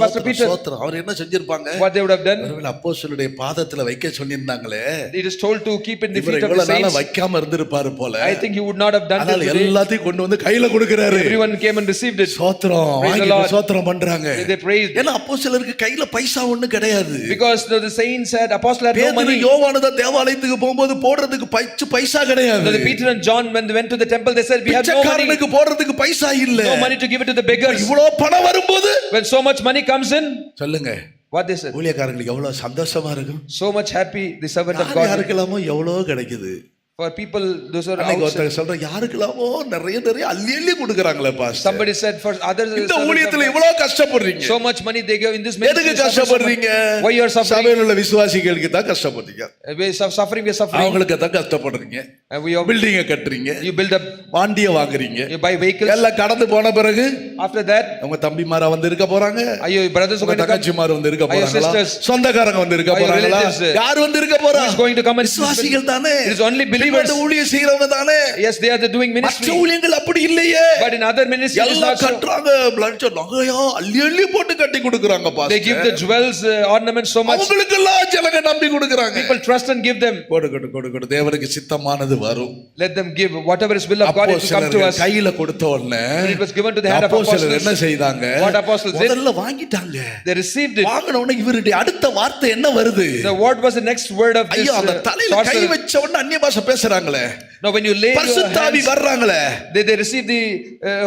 Pastor Peter. சோத்ரா அவர் என்ன செஞ்சிருப்பாங்க? What they would have done? ஒருவேளை அப்போஸ்தலருடைய பாதத்துல வைக்க சொன்னிருந்தாங்களே. It is told to keep in the இவர் feet of the இவ்வளவு நாளா saints. வைக்காம இருந்திருப்பாரு போல. I think he would not have done அதனால that today. எல்லாத்தையும் கொண்டு வந்து கையில கொடுக்கறாரு. Everyone came and received it. சோத்ரம் Praise the வாங்கி Lord. சோத்ரம் பண்றாங்க. They praised. ஏன்னா அப்போஸ்தலருக்கு கையில பைசா ஒண்ணு கிடையாது. Because the saints had, apostle had no பேதுரு money. யோவான் தான் தேவாலயத்துக்கு போகும்போது போடுறதுக்கு பைசா கிடையாது. So the Peter and John when they went to the temple they said we have no money. பிச்சைக்காரனுக்கு போடுறதுக்கு பைசா இல்ல. No money to give it to the beggars. இவ்வளவு பணம் வரும்போது When so much money comes in, சொல்லுங்க what they said? ஊழியக்காரங்களுக்கு எவ்வளவு சந்தோஷமா இருக்கும். So much happy the servant of God. யாருக்கெல்லாமோ எவ்வளவு கிடைக்குது. For people those are அன்னைக்கு outside. ஒருத்தர் சொல்ற யாருக்கெல்லாமோ நிறைய நிறைய அள்ளி அள்ளி கொடுக்கறாங்களே pastor. Somebody said for others இந்த ஊழியத்துல இவ்வளவு கஷ்டப்படுறீங்க. so much money they give in this எதுக்கு ministry. கஷ்டப்படுறீங்க? Why you are suffering? சபையில உள்ள விசுவாசிகளுக்கு தான் கஷ்டப்படுறீங்க. We are suffering, we are suffering. அவங்களுக்கு தான் கஷ்டப்படுறீங்க. And we are பில்டிங்க கட்டுறீங்க. you build up, வாண்டிய வாங்குறீங்க. you buy vehicles. எல்லாம் கடந்து போன பிறகு After that, உங்க தம்பிமாரா வந்து இருக்க போறாங்க. are your brothers உங்க going to come? தங்கச்சிமார் வந்து இருக்க Are your போறாங்களா? sisters? சொந்தக்காரங்க வந்து இருக்க Are your போறாங்களா? relatives? யார் வந்து இருக்க போறா? Who is going to come and விசுவாசிகள் தானே. It is only believers. இந்த ஊழியம் செய்றவங்க தானே. Yes, they are the doing மற்ற ministry. ஊழியங்கள் அப்படி இல்லையே. But in other ministries it is எல்லாம் not so. கட்டுறாங்க. லட்சம் நகையா அள்ளி அள்ளி போட்டு கட்டி கொடுக்கறாங்க pastor. They give the jewels, ornaments so much. அவங்களுக்கு எல்லாம் ஜனங்க நம்பி கொடுக்கறாங்க. People trust and give them. கொடு தேவனுக்கு சித்தமானது வரும். Let them give whatever is will of God to come to us. கையில கொடுத்த உடனே When it was given to the hand of apostles, என்ன செய்தாங்க? what apostles did? முதல்ல வாங்கிட்டாங்க. They received it. வாங்குன உடனே இவருடைய அடுத்த வார்த்தை என்ன வருது? The what was the next word of this? ஐயோ அந்த தலையில கை வச்ச உடனே அந்நிய பாஷை பேசுறாங்களே. Now when you lay your பரிசுத்த ஆவி hands, வர்றாங்களே. they receive the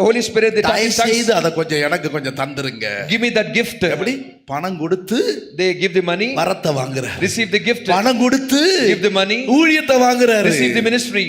Holy Spirit, they talk in tongues. செய்து அத கொஞ்சம் எனக்கு கொஞ்சம் தந்துருங்க. Give me that gift. எப்படி? பணம் கொடுத்து They give the money, வரத்தை வாங்குறாரு. receive the gift. பணம் கொடுத்து Give the money, ஊழியத்தை வாங்குறாரு. receive the ministry.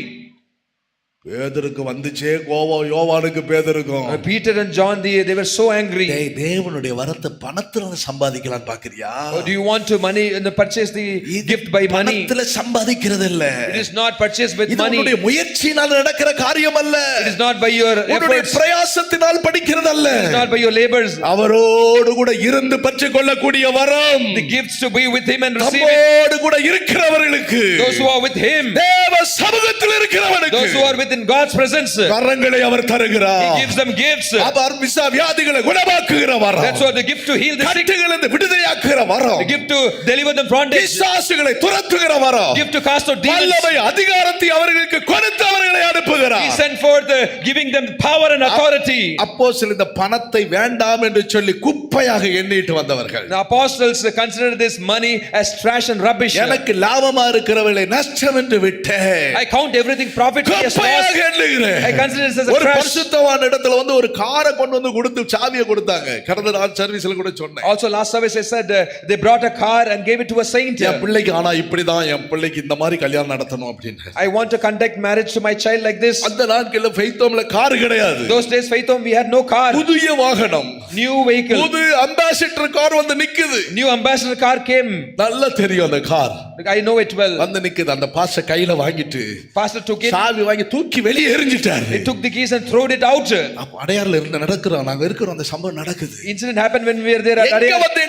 பேதுருக்கு வந்துச்சே கோபம். யோவானுக்கு பேதுருக்கும். Peter and John they were so angry. தேவனுடைய வரத்தை பணத்துல சம்பாதிக்கலாம் பாக்குறியா? Or do you want to money and purchase the gift by money? பணத்துல சம்பாதிக்கிறது இல்ல. It is not purchased with இது money. உன்னுடைய முயற்சியினால் நடக்கிற காரியம் அல்ல. It is not by your உன்னுடைய efforts. பிரயாசத்தினால் படிக்கிறது அல்ல. It is not by your labors. அவரோடு கூட இருந்து பெற்றுக் கொள்ளக்கூடிய வரம். The gifts to be with him and receive it. அவரோடு கூட இருக்கிறவர்களுக்கு. Those who are with him. தேவ சமூகத்தில் இருக்கிறவனுக்கு. Those who are within God's presence. வரங்களை அவர் தருகிறார். He gives them gifts. அவர் வியாதிகளை குணமாக்குகிற வரம். That's what the gift to heal the sick. கட்டுகளிலிருந்து விடுதலையாக்குகிற வரம். The gift to deliver them from bondage. பிசாசுகளை துரத்துகிற வரம். Gift to cast out demons. வல்லமை அதிகாரத்தை அவர்களுக்கு கொடுத்து அவர்களை அனுப்புகிறார். He sent forth giving them power and authority. அப்போஸ்தலர் இந்த பணத்தை வேண்டாம் என்று சொல்லி குப்பையாக எண்ணிட்டு வந்தவர்கள். The apostles considered this money as trash and rubbish. எனக்கு லாபமா இருக்கிறவர்களை நஷ்டம் என்று விட்டேன். I count everything profit as loss. வீணாக எண்ணுகிறேன். I consider it as a ஒரு trash. பரிசுத்தவான் இடத்துல வந்து ஒரு காரை கொண்டு வந்து கொடுத்து சாவியை கொடுத்தாங்க. கடந்த நாள் சர்வீஸ்ல கூட சொன்னேன். Also last service I said they brought a car and gave it to a saint. என் பிள்ளைக்கு ஆனா இப்படிதான் என் பிள்ளைக்கு இந்த மாதிரி கல்யாணம் நடத்தணும் அப்படின்னு. I want to conduct marriage to my child like this. அந்த நாட்கள்ல ஃபெய்த்தோம்ல கார் கிடையாது. Those days Faith Home we had no car. புதிய வாகனம், New vehicle. புது அம்பாசிடர் கார் வந்து நிக்குது. New ambassador car came. நல்லா தெரியும் அந்த car. I know it well. வந்து நிக்குது. அந்த பாஸ்டர் கையில வாங்கிட்டு Pastor took it. சாவி வாங்கி தூக்கி வெளியே எறிஞ்சிட்டாரு. He took the keys and thrown it out. அப்ப அடையார்ல இருந்து நடக்குறோம், நாங்க இருக்கிறோம், அந்த சம்பவம் நடக்குது. Incident happened when we were there at எங்க Adiyar. வந்து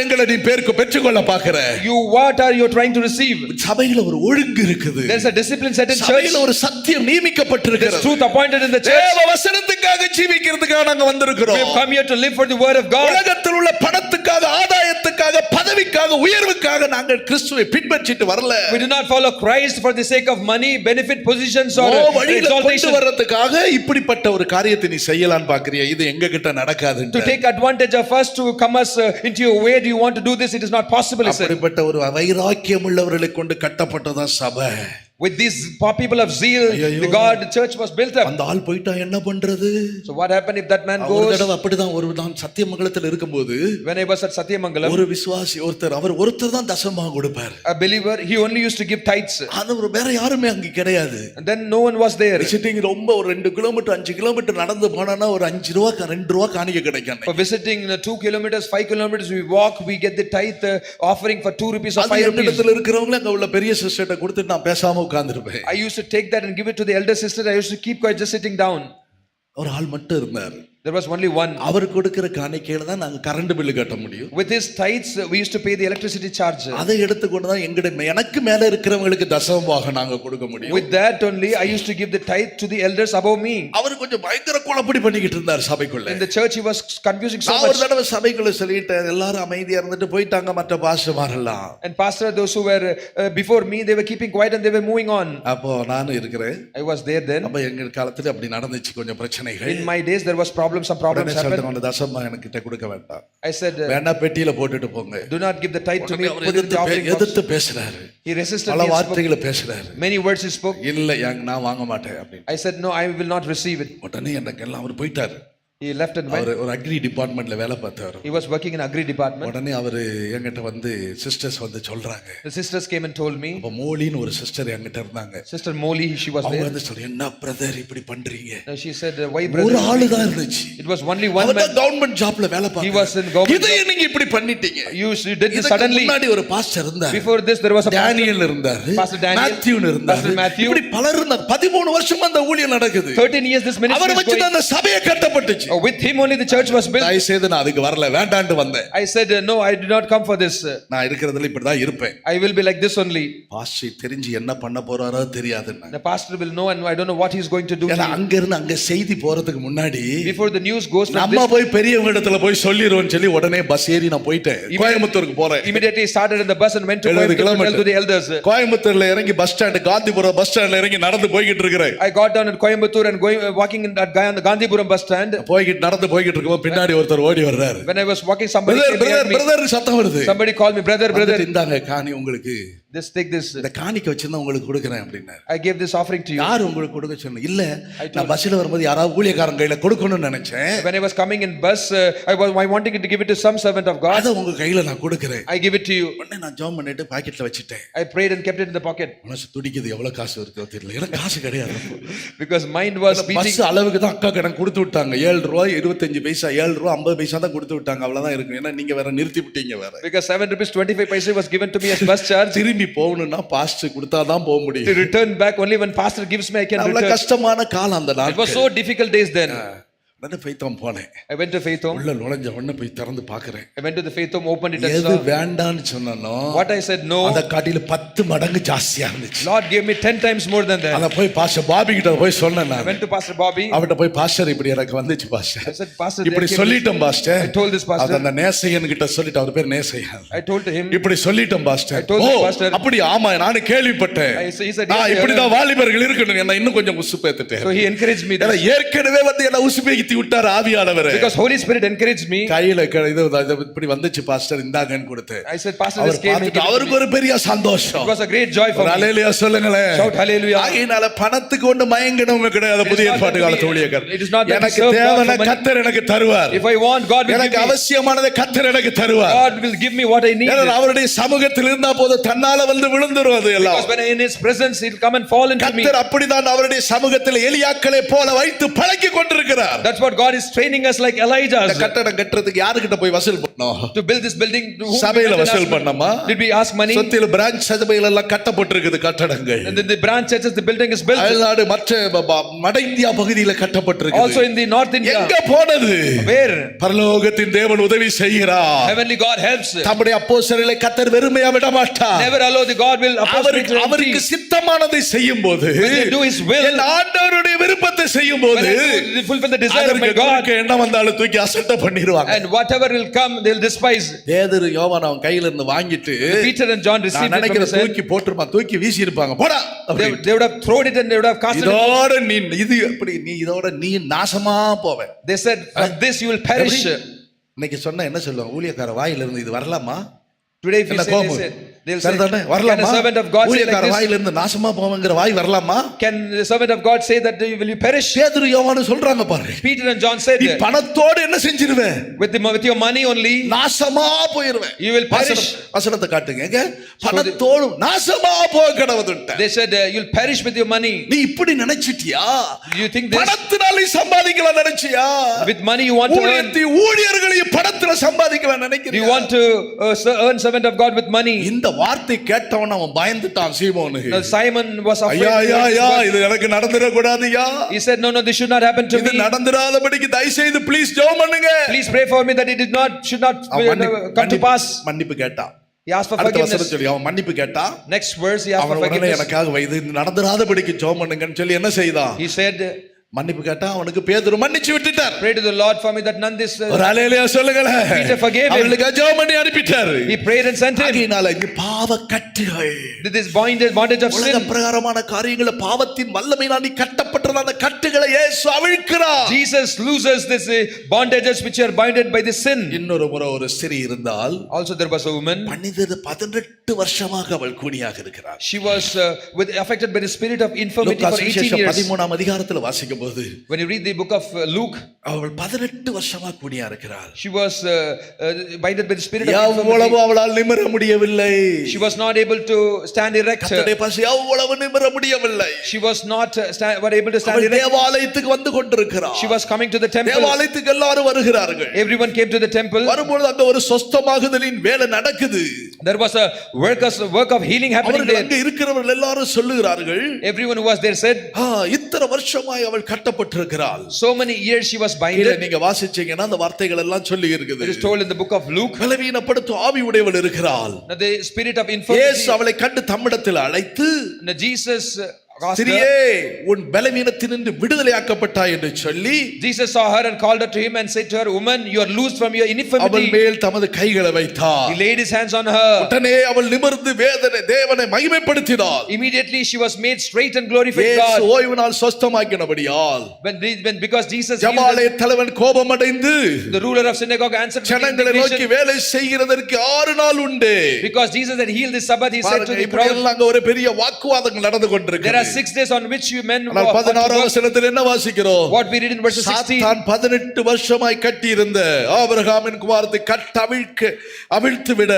எங்களை நீ பேருக்கு பெற்றுக்கொள்ள பாக்குற. You what are you trying to receive? சபையில ஒரு ஒழுங்கு இருக்குது. There's a discipline set in church. சபையில ஒரு சத்தியம் நியமிக்கப்பட்டிருக்கிறது. There's truth appointed in the church. தேவ வசனத்துக்காக ஜீவிக்கிறதுக்காக நாங்க வந்திருக்கிறோம். We have come here to live for the word of God. உலகத்தில் உள்ள பணத்துக்காக, ஆதாயத்துக்காக, பதவிக்காக, உயர்வுக்காக நாங்கள் கிறிஸ்துவை பின்பற்றிட்டு வரல. We do not follow Christ for the sake of money, benefit, positions or வழியில கொண்டு exaltation. வரதுக்காக இப்படிப்பட்ட ஒரு காரியத்தை நீ செய்யலான்னு பாக்குறியா? இது எங்க கிட்ட நடக்காது. To take advantage of us, to come us into your way, do you want to do this? It is not possible. அப்படிப்பட்ட ஒரு வைராக்கியம் உள்ளவர்களை கொண்டு கட்டப்பட்டதான் சபை. With these people of zeal, the church was built up. அந்த ஆள் போய்ட்டா என்ன பண்றது? So what happened if that man ஒரு goes? தடவை அப்படிதான் ஒரு நான் சத்தியமங்கலத்தில் இருக்கும்போது When I was at Satyamangalam, ஒரு விசுவாசி ஒருத்தர் தான் தசமபாகம் கொடுப்பார். a believer, he only used to give tithes. அது வேற யாருமே அங்க கிடையாது. And then no one was there. Visiting ரொம்ப ஒரு 2 கிலோமீட்டர் 5 கிலோமீட்டர் நடந்து போனானா ஒரு 5 ரூபாய் 2 ரூபாய் காணிக்கை கிடைக்கும். For visiting 2 kilometers, 5 kilometers, we walk, we get the tithe offering for 2 rupees or 5 rupees. இடத்துல இருக்கிறவங்க அங்க உள்ள பெரிய சிஸ்டர்ட்ட கொடுத்துட்டு நான் பேசாம உட்கார்ந்திருப்பேன். I used to take that and give it to the elder sister. I used to keep quiet, just sitting down. ஒரு ஆள் மட்டும் இருந்தார். There was only one. அவர் கொடுக்கிற காணிக்கையில தான் நாங்க கரண்ட் பில் கட்ட முடியும். With his tithes we used to pay the electricity charge. அதை எடுத்து கொண்டு தான் எனக்கு மேல இருக்கிறவங்களுக்கு தசமபாகம் நாங்க கொடுக்க முடியும். With that only I used to give the tithe to the elders above me. அவர் கொஞ்சம் பயங்கர குழப்படி பண்ணிக்கிட்டு இருந்தார் சபைக்குள்ள. In the church he was confusing so நான் much. ஒரு தடவை சபைக்குள்ள சொல்லிட்டேன், எல்லாரும் அமைதியா இருந்துட்டு போயிட்டாங்க மற்ற பாஸ்டர்மாரெல்லாம். And pastor, those who were before me, they were keeping quiet and they were moving on. அப்போ நானும் இருக்கிறேன். I was there then. அப்ப எங்க காலத்துல அப்படி நடந்துச்சு கொஞ்சம் பிரச்சனைகள். In my days there was some problems happened. அந்த தசமபாகம் எனக்கு கிட்ட கொடுக்க வேண்டாம். I said வேணா பெட்டியில போட்டுட்டு போங்க. do not give the tithe to me. Put it in the offering box. எதிர்த்து பேசுறாரு. He resisted. பல வார்த்தைகளை பேசுறாரு. Many words he spoke. இல்ல நான் வாங்க மாட்டேன் அப்படி. I said no, I will not receive it. உடனே எனக்கு எல்லாம் அவர் போயிட்டாரு. He left and went. ஒரு அக்ரி டிபார்ட்மென்ட்ல வேலை பார்த்தாரு. He was working in agri department. உடனே அவர் என்கிட்ட வந்து சிஸ்டர்ஸ் வந்து சொல்றாங்க. The sisters came and told me. அப்ப மோலின்னு ஒரு சிஸ்டர் என்கிட்ட இருந்தாங்க. Sister Molly, she was there. அவங்க வந்து சொல்றாங்க, என்ன பிரதர் இப்படி பண்றீங்க? She said, why brother? ஒரு ஆளு தான் இருந்துச்சு. It was only one man. அவர் கவர்மெண்ட் ஜாப்ல வேலை பார்த்தாரு. He was in government. இதை நீங்க இப்படி பண்ணிட்டீங்க. You did this suddenly. முன்னாடி ஒரு பாஸ்டர் இருந்தார். Before this there was a Daniel இருந்தார். Pastor Daniel. மேத்யூ இருந்தார். Pastor Matthew. இப்படி பலர் இருந்தார். 13 வருஷமா அந்த ஊழியம் நடக்குது. 13 years this ministry our is வச்சு going. அந்த சபையை கட்டப்பட்டுச்சு. With him only the church was built. I said நான் அதுக்கு வரல, வேண்டாம்னு வந்தேன். I said no, I did not come for this. நான் இருக்கிறதுல இப்படி தான் இருப்பேன். I will be like this only. Pastor தெரிஞ்சு என்ன பண்ண போறாரோ தெரியாதுன்னா. The pastor will know and I don't know what he is going to do. ஏன்னா அங்க இருந்து அங்க செய்தி போறதுக்கு முன்னாடி before the news goes from நம்ம போய் பெரியவங்க இடத்துல போய் சொல்லிரோன்னு சொல்லி உடனே பஸ் ஏறி நான் போயிட்டேன். கோயம்புத்தூருக்கு போறேன். Immediately started in the bus and went to Coimbatore to the elders. கோயம்புத்தூர்ல இறங்கி பஸ் ஸ்டாண்ட் காந்திபுரம் பஸ் ஸ்டாண்ட்ல இறங்கி நடந்து போயிட்டு இருக்கிறேன். I got down at Coimbatore and walking in that guy on the Gandhipuram bus stand. போயிட்டு நடந்து போயிட்டு இருக்கும்போது பின்னாடி ஒருத்தர் ஓடி வர்றாரு. When I was walking, somebody brother சத்தம் வருது. Somebody called me brother. இந்தாங்க காணி உங்களுக்கு. Take this. இந்த காணிக்கை வச்சிருந்தா உங்களுக்கு கொடுக்கிறேன் அப்படினாரு. I gave this offering to you. யார் உங்களுக்கு கொடுக்க சொன்னா? இல்ல நான் பஸ்ல வரும்போது யாராவது ஊழியக்காரங்க கையில கொடுக்கணும்னு நினைச்சேன். When I was coming in bus, I wanted to give it to some servant of God. அத உங்க கையில நான் கொடுக்கிறேன். I give it to you. உடனே நான் ஜெபம் பண்ணிட்டு பாக்கெட்ல வச்சிட்டேன். I prayed and kept it in the pocket. மனசு துடிக்குது, எவ்வளவு காசு இருக்கோ தெரியல. எனக்கு காசு கிடையாது. Because mind was beating. Bus அளவுக்கு தான் அக்கா கணக்கு கொடுத்து விட்டாங்க. 7 ரூபாய் 25 பைசா, 7 ரூபாய் 50 பைசா தான் கொடுத்து விட்டாங்க. அவ்வளவுதான் இருக்கு. ஏன்னா நீங்க வேற நிறுத்தி விட்டீங்க வேற. Because 7 rupees 25 paise was given to me as bus charge. திரும்பி போகணும்னா பாஸ்டர் கொடுத்தா தான் போக முடியும். To return back only when pastor gives me I can return. அவ்வளவு கஷ்டமான காலம் அந்த நாள். It was so difficult days then. நான் Faith Home போனேன். I went to Faith Home. உள்ள நுழைஞ்ச உடனே போய் திறந்து பார்க்கறேன். I went to the Faith Home, opened it and எது saw. வேண்டான்னு சொன்னனோ What I said no. அத காட்டில 10 மடங்கு ஜாஸ்தியா இருந்துச்சு. Lord gave me 10 times more than that. அத போய் பாஸ்டர் பாபி கிட்ட போய் சொன்னேன் நான். I went to Pastor Bobby. அவட்ட போய் பாஸ்டர் இப்படி எனக்கு வந்துச்சு பாஸ்டர். I said pastor இப்படி சொல்லிட்டேன் pastor. I told this pastor. அந்த நேசையன் கிட்ட சொல்லிட்டு அவர் பேர் நேசையன். I told to him. இப்படி சொல்லிட்டேன் pastor. I told the pastor. அப்படி ஆமா நான் கேள்விப்பட்டேன். He said yes. இப்படி தான் வாலிபர்கள் இருக்கணும். என்ன இன்னும் கொஞ்சம் உசுப்பேத்திட்டேன். So he encouraged me. ஏற்கனவே வந்து என்ன உசுப்பேத்தி ஏத்தி விட்டார் ஆவியானவர். Because Holy Spirit encouraged me. கையில இது இப்படி வந்துச்சு பாஸ்டர் இந்தாங்கன்னு கொடுத்து. I said, Pastor, this came. அவருக்கு ஒரு பெரிய சந்தோஷம். It was a great joy for me. ஹalleluya சொல்லுங்களே. Shout hallelujah. ஆகையினால பணத்துக்கு ஒண்ணு மயங்கணுமே கிடையாது புதிய ஏற்பாட்டு காலத்து ஊழியக்காரர். It is not that எனக்கு தேவன கர்த்தர் எனக்கு தருவார். If I want, God will give எனக்கு me. அவசியமானதை கர்த்தர் எனக்கு தருவார். God will give me what I need. அவருடைய சமூகத்தில் இருந்தா போது தன்னால வந்து விழுந்துரும் அது எல்லாம். Because when in his presence it will come and fall into me. கர்த்தர் அப்படிதான் அவருடைய சமூகத்தில் எலியாக்களை போல வைத்து பழக்கி கொண்டிருக்கிறார். That's what God is training us like Elijah. இந்த கட்டடம் கட்டுறதுக்கு யார்கிட்ட போய் வசூல் பண்ணோம்? To build this building, சபையில வசூல் பண்ணோமா? Did we ask money? சுத்தில பிரான்ச் சபையில எல்லாம் கட்டப்பட்டிருக்குது கட்டடங்கள். And the branch churches, the building is built. அயல்நாடு மற்ற வட இந்தியா பகுதியில கட்டப்பட்டிருக்குது. Also in the North India. எங்க போனது? Where? பரலோகத்தின் தேவன் உதவி செய்கிறார். Heavenly God helps. தம்முடைய அப்போஸ்தலர்களை கர்த்தர் வெறுமையா விட மாட்டார். Never allow the God will அவருக்கு சித்தமானதை செய்யும்போது, when they do his will, ஆண்டவருடைய விருப்பத்தை செய்யும்போது, they fulfill the desire of my God. என்ன வந்தாலும் தூக்கி அசட்டை பண்ணிடுவாங்க. And whatever will come, they'll despise. பேதுரு யோவான் அவன் கையில இருந்து வாங்கிட்டு Peter and John received it from his hand. தூக்கி போட்டுருமா, தூக்கி வீசி இருப்பாங்க. போடா. They would have thrown it and they would have cast it. இதோட நீ இது எப்படி நீ இதோட நீ நாசமா போவே. They said, from this you will perish. இன்னைக்கு சொன்னா என்ன சொல்லுவாங்க? ஊழியக்கார வாயில இருந்து இது வரலாமா? Today if you say, they'll say, can a servant of God say like this? வாயில இருந்து நாசமா போவங்கற வாய் வரலாமா? Can the servant of God say that will you perish? பேதுரு யோவான் சொல்றாங்க பாரு. Peter and John said, நீ பணத்தோட என்ன செஞ்சிருவே? with your money only நாசமா போயிடுவே. You will perish. வசனத்தை காட்டுங்க. பணத்தோட நாசமா போக கடவுதுட்ட. They said, you'll perish with your money. நீ இப்படி நினைச்சிட்டியா? You think this? பணத்தினால சம்பாதிக்கலாம் நினைச்சியா? With money you want to earn. ஊழியர்களை பணத்தினால சம்பாதிக்கலாம் நினைக்கிறியா? You want to earn servant of God with money. இந்த வார்த்தை கேட்டவன் அவன் பயந்துட்டான் சீமோன். Simon was afraid. ஐயா இது எனக்கு நடந்துற கூடாதுயா. He said, no, this should not happen to me. இது நடந்துராதபடிக்கு தயவு செய்து ப்ளீஸ் ஜெபம் பண்ணுங்க. Please pray for me that it should not come to pass. மன்னிப்பு கேட்டான். He asked for forgiveness. அவன் மன்னிப்பு கேட்டான். Next verse he asked for forgiveness. எனக்காக இது நடந்துராதபடிக்கு ஜெபம் பண்ணுங்கன்னு சொல்லி என்ன செய்தான்? He said, மன்னிப்பு கேட்டா அவனுக்கு பேதுரு மன்னிச்சு விட்டுட்டார். Pray to the Lord for me that none this. ஒரு ஹalleluya சொல்லுங்களே. Peter forgave him. அவனுக்கு ஜெபம் பண்ணி அனுப்பிட்டார். He prayed and sent him. அதனால இந்த பாவ கட்டுகள், this bondage of sin, உலக பிரகாரமான காரியங்களை பாவத்தின் வல்லமையினால் நீ கட்டப்பட்டதான கட்டுகளை இயேசு அவிழ்க்கிறார். Jesus looses this bondages which are binded by the sin. இன்னொரு முறை ஒரு ஸ்திரீ இருந்தால், also there was a woman. 18 வருஷமாக அவள் கூனியாக இருக்கிறார். She was affected by the spirit of infirmity for 18 years. 13ஆம் அதிகாரத்தில் வாசிக்கும் போது, when you read the book of Luke, அவள் 18 வருஷமா கூனியா இருக்கிறார். she was binded by the spirit of infirmity. எவ்வளவு அவளால் நிமிர முடியவில்லை. She was not able to stand erect. கர்த்தருடைய பசி எவ்வளவு நிமிர முடியவில்லை. She was not able to stand erect. தேவாலயத்துக்கு வந்து கொண்டிருக்கிறார். She was coming to the temple. தேவாலயத்துக்கு எல்லாரும் வருகிறார்கள். Everyone came to the temple. வரும்போது அங்க ஒரு சொஸ்தமாகுதலின் வேலை நடக்குது. There was a work of healing happening there. அங்க இருக்கிறவர்கள் எல்லாரும் சொல்லுகிறார்கள், everyone who was there said, இத்தனை வருஷமாய் அவள் கட்டப்பட்டிருக்கிறாள். so many years she was binded. நீங்க வாசிச்சீங்கன்னா அந்த வார்த்தைகள் எல்லாம் சொல்லி இருக்குது. It is told in the book of Luke. பலவீனப்படுத்தும் ஆவி உடையவள் இருக்கிறாள். The spirit of infirmity. இயேசு அவளை கண்டு தம்மிடத்தில் அழைத்து, Jesus ஸ்திரியே உன் பலவீனத்தினின்று விடுதலையாக்கப்பட்டாய் என்று சொல்லி, Jesus saw her and called her to him and said to her, woman, you are loosed from your infirmity. அவள் மேல் தமது கைகளை வைத்தார். He laid his hands on her. உடனே அவள் நிமிர்ந்து தேவனை மகிமைப்படுத்தினாள். Immediately she was made straight and glorified God. இயேசு ஓய்வினால் சொஸ்தமாக்கினபடியால், because Jesus ஜமாலய தலைவன் கோபமடைந்து, the ruler of synagogue answered, ஜனங்களை நோக்கி வேலை செய்கிறதற்கு 6 நாள் உண்டு. because Jesus had healed the Sabbath, he said to the crowd, அங்க ஒரு பெரிய வாக்குவாதங்கள் நடந்து கொண்டிருக்கிறது. there are 6 days on which you men 16ஆம் வசனத்தில் என்ன வாசிக்கிறோம்? what we read in verse 16, சாத்தான் 18 வருஷமாய் கட்டி இருந்த ஆபிரகாமின் குமாரத்தை அவிழ்த்து விட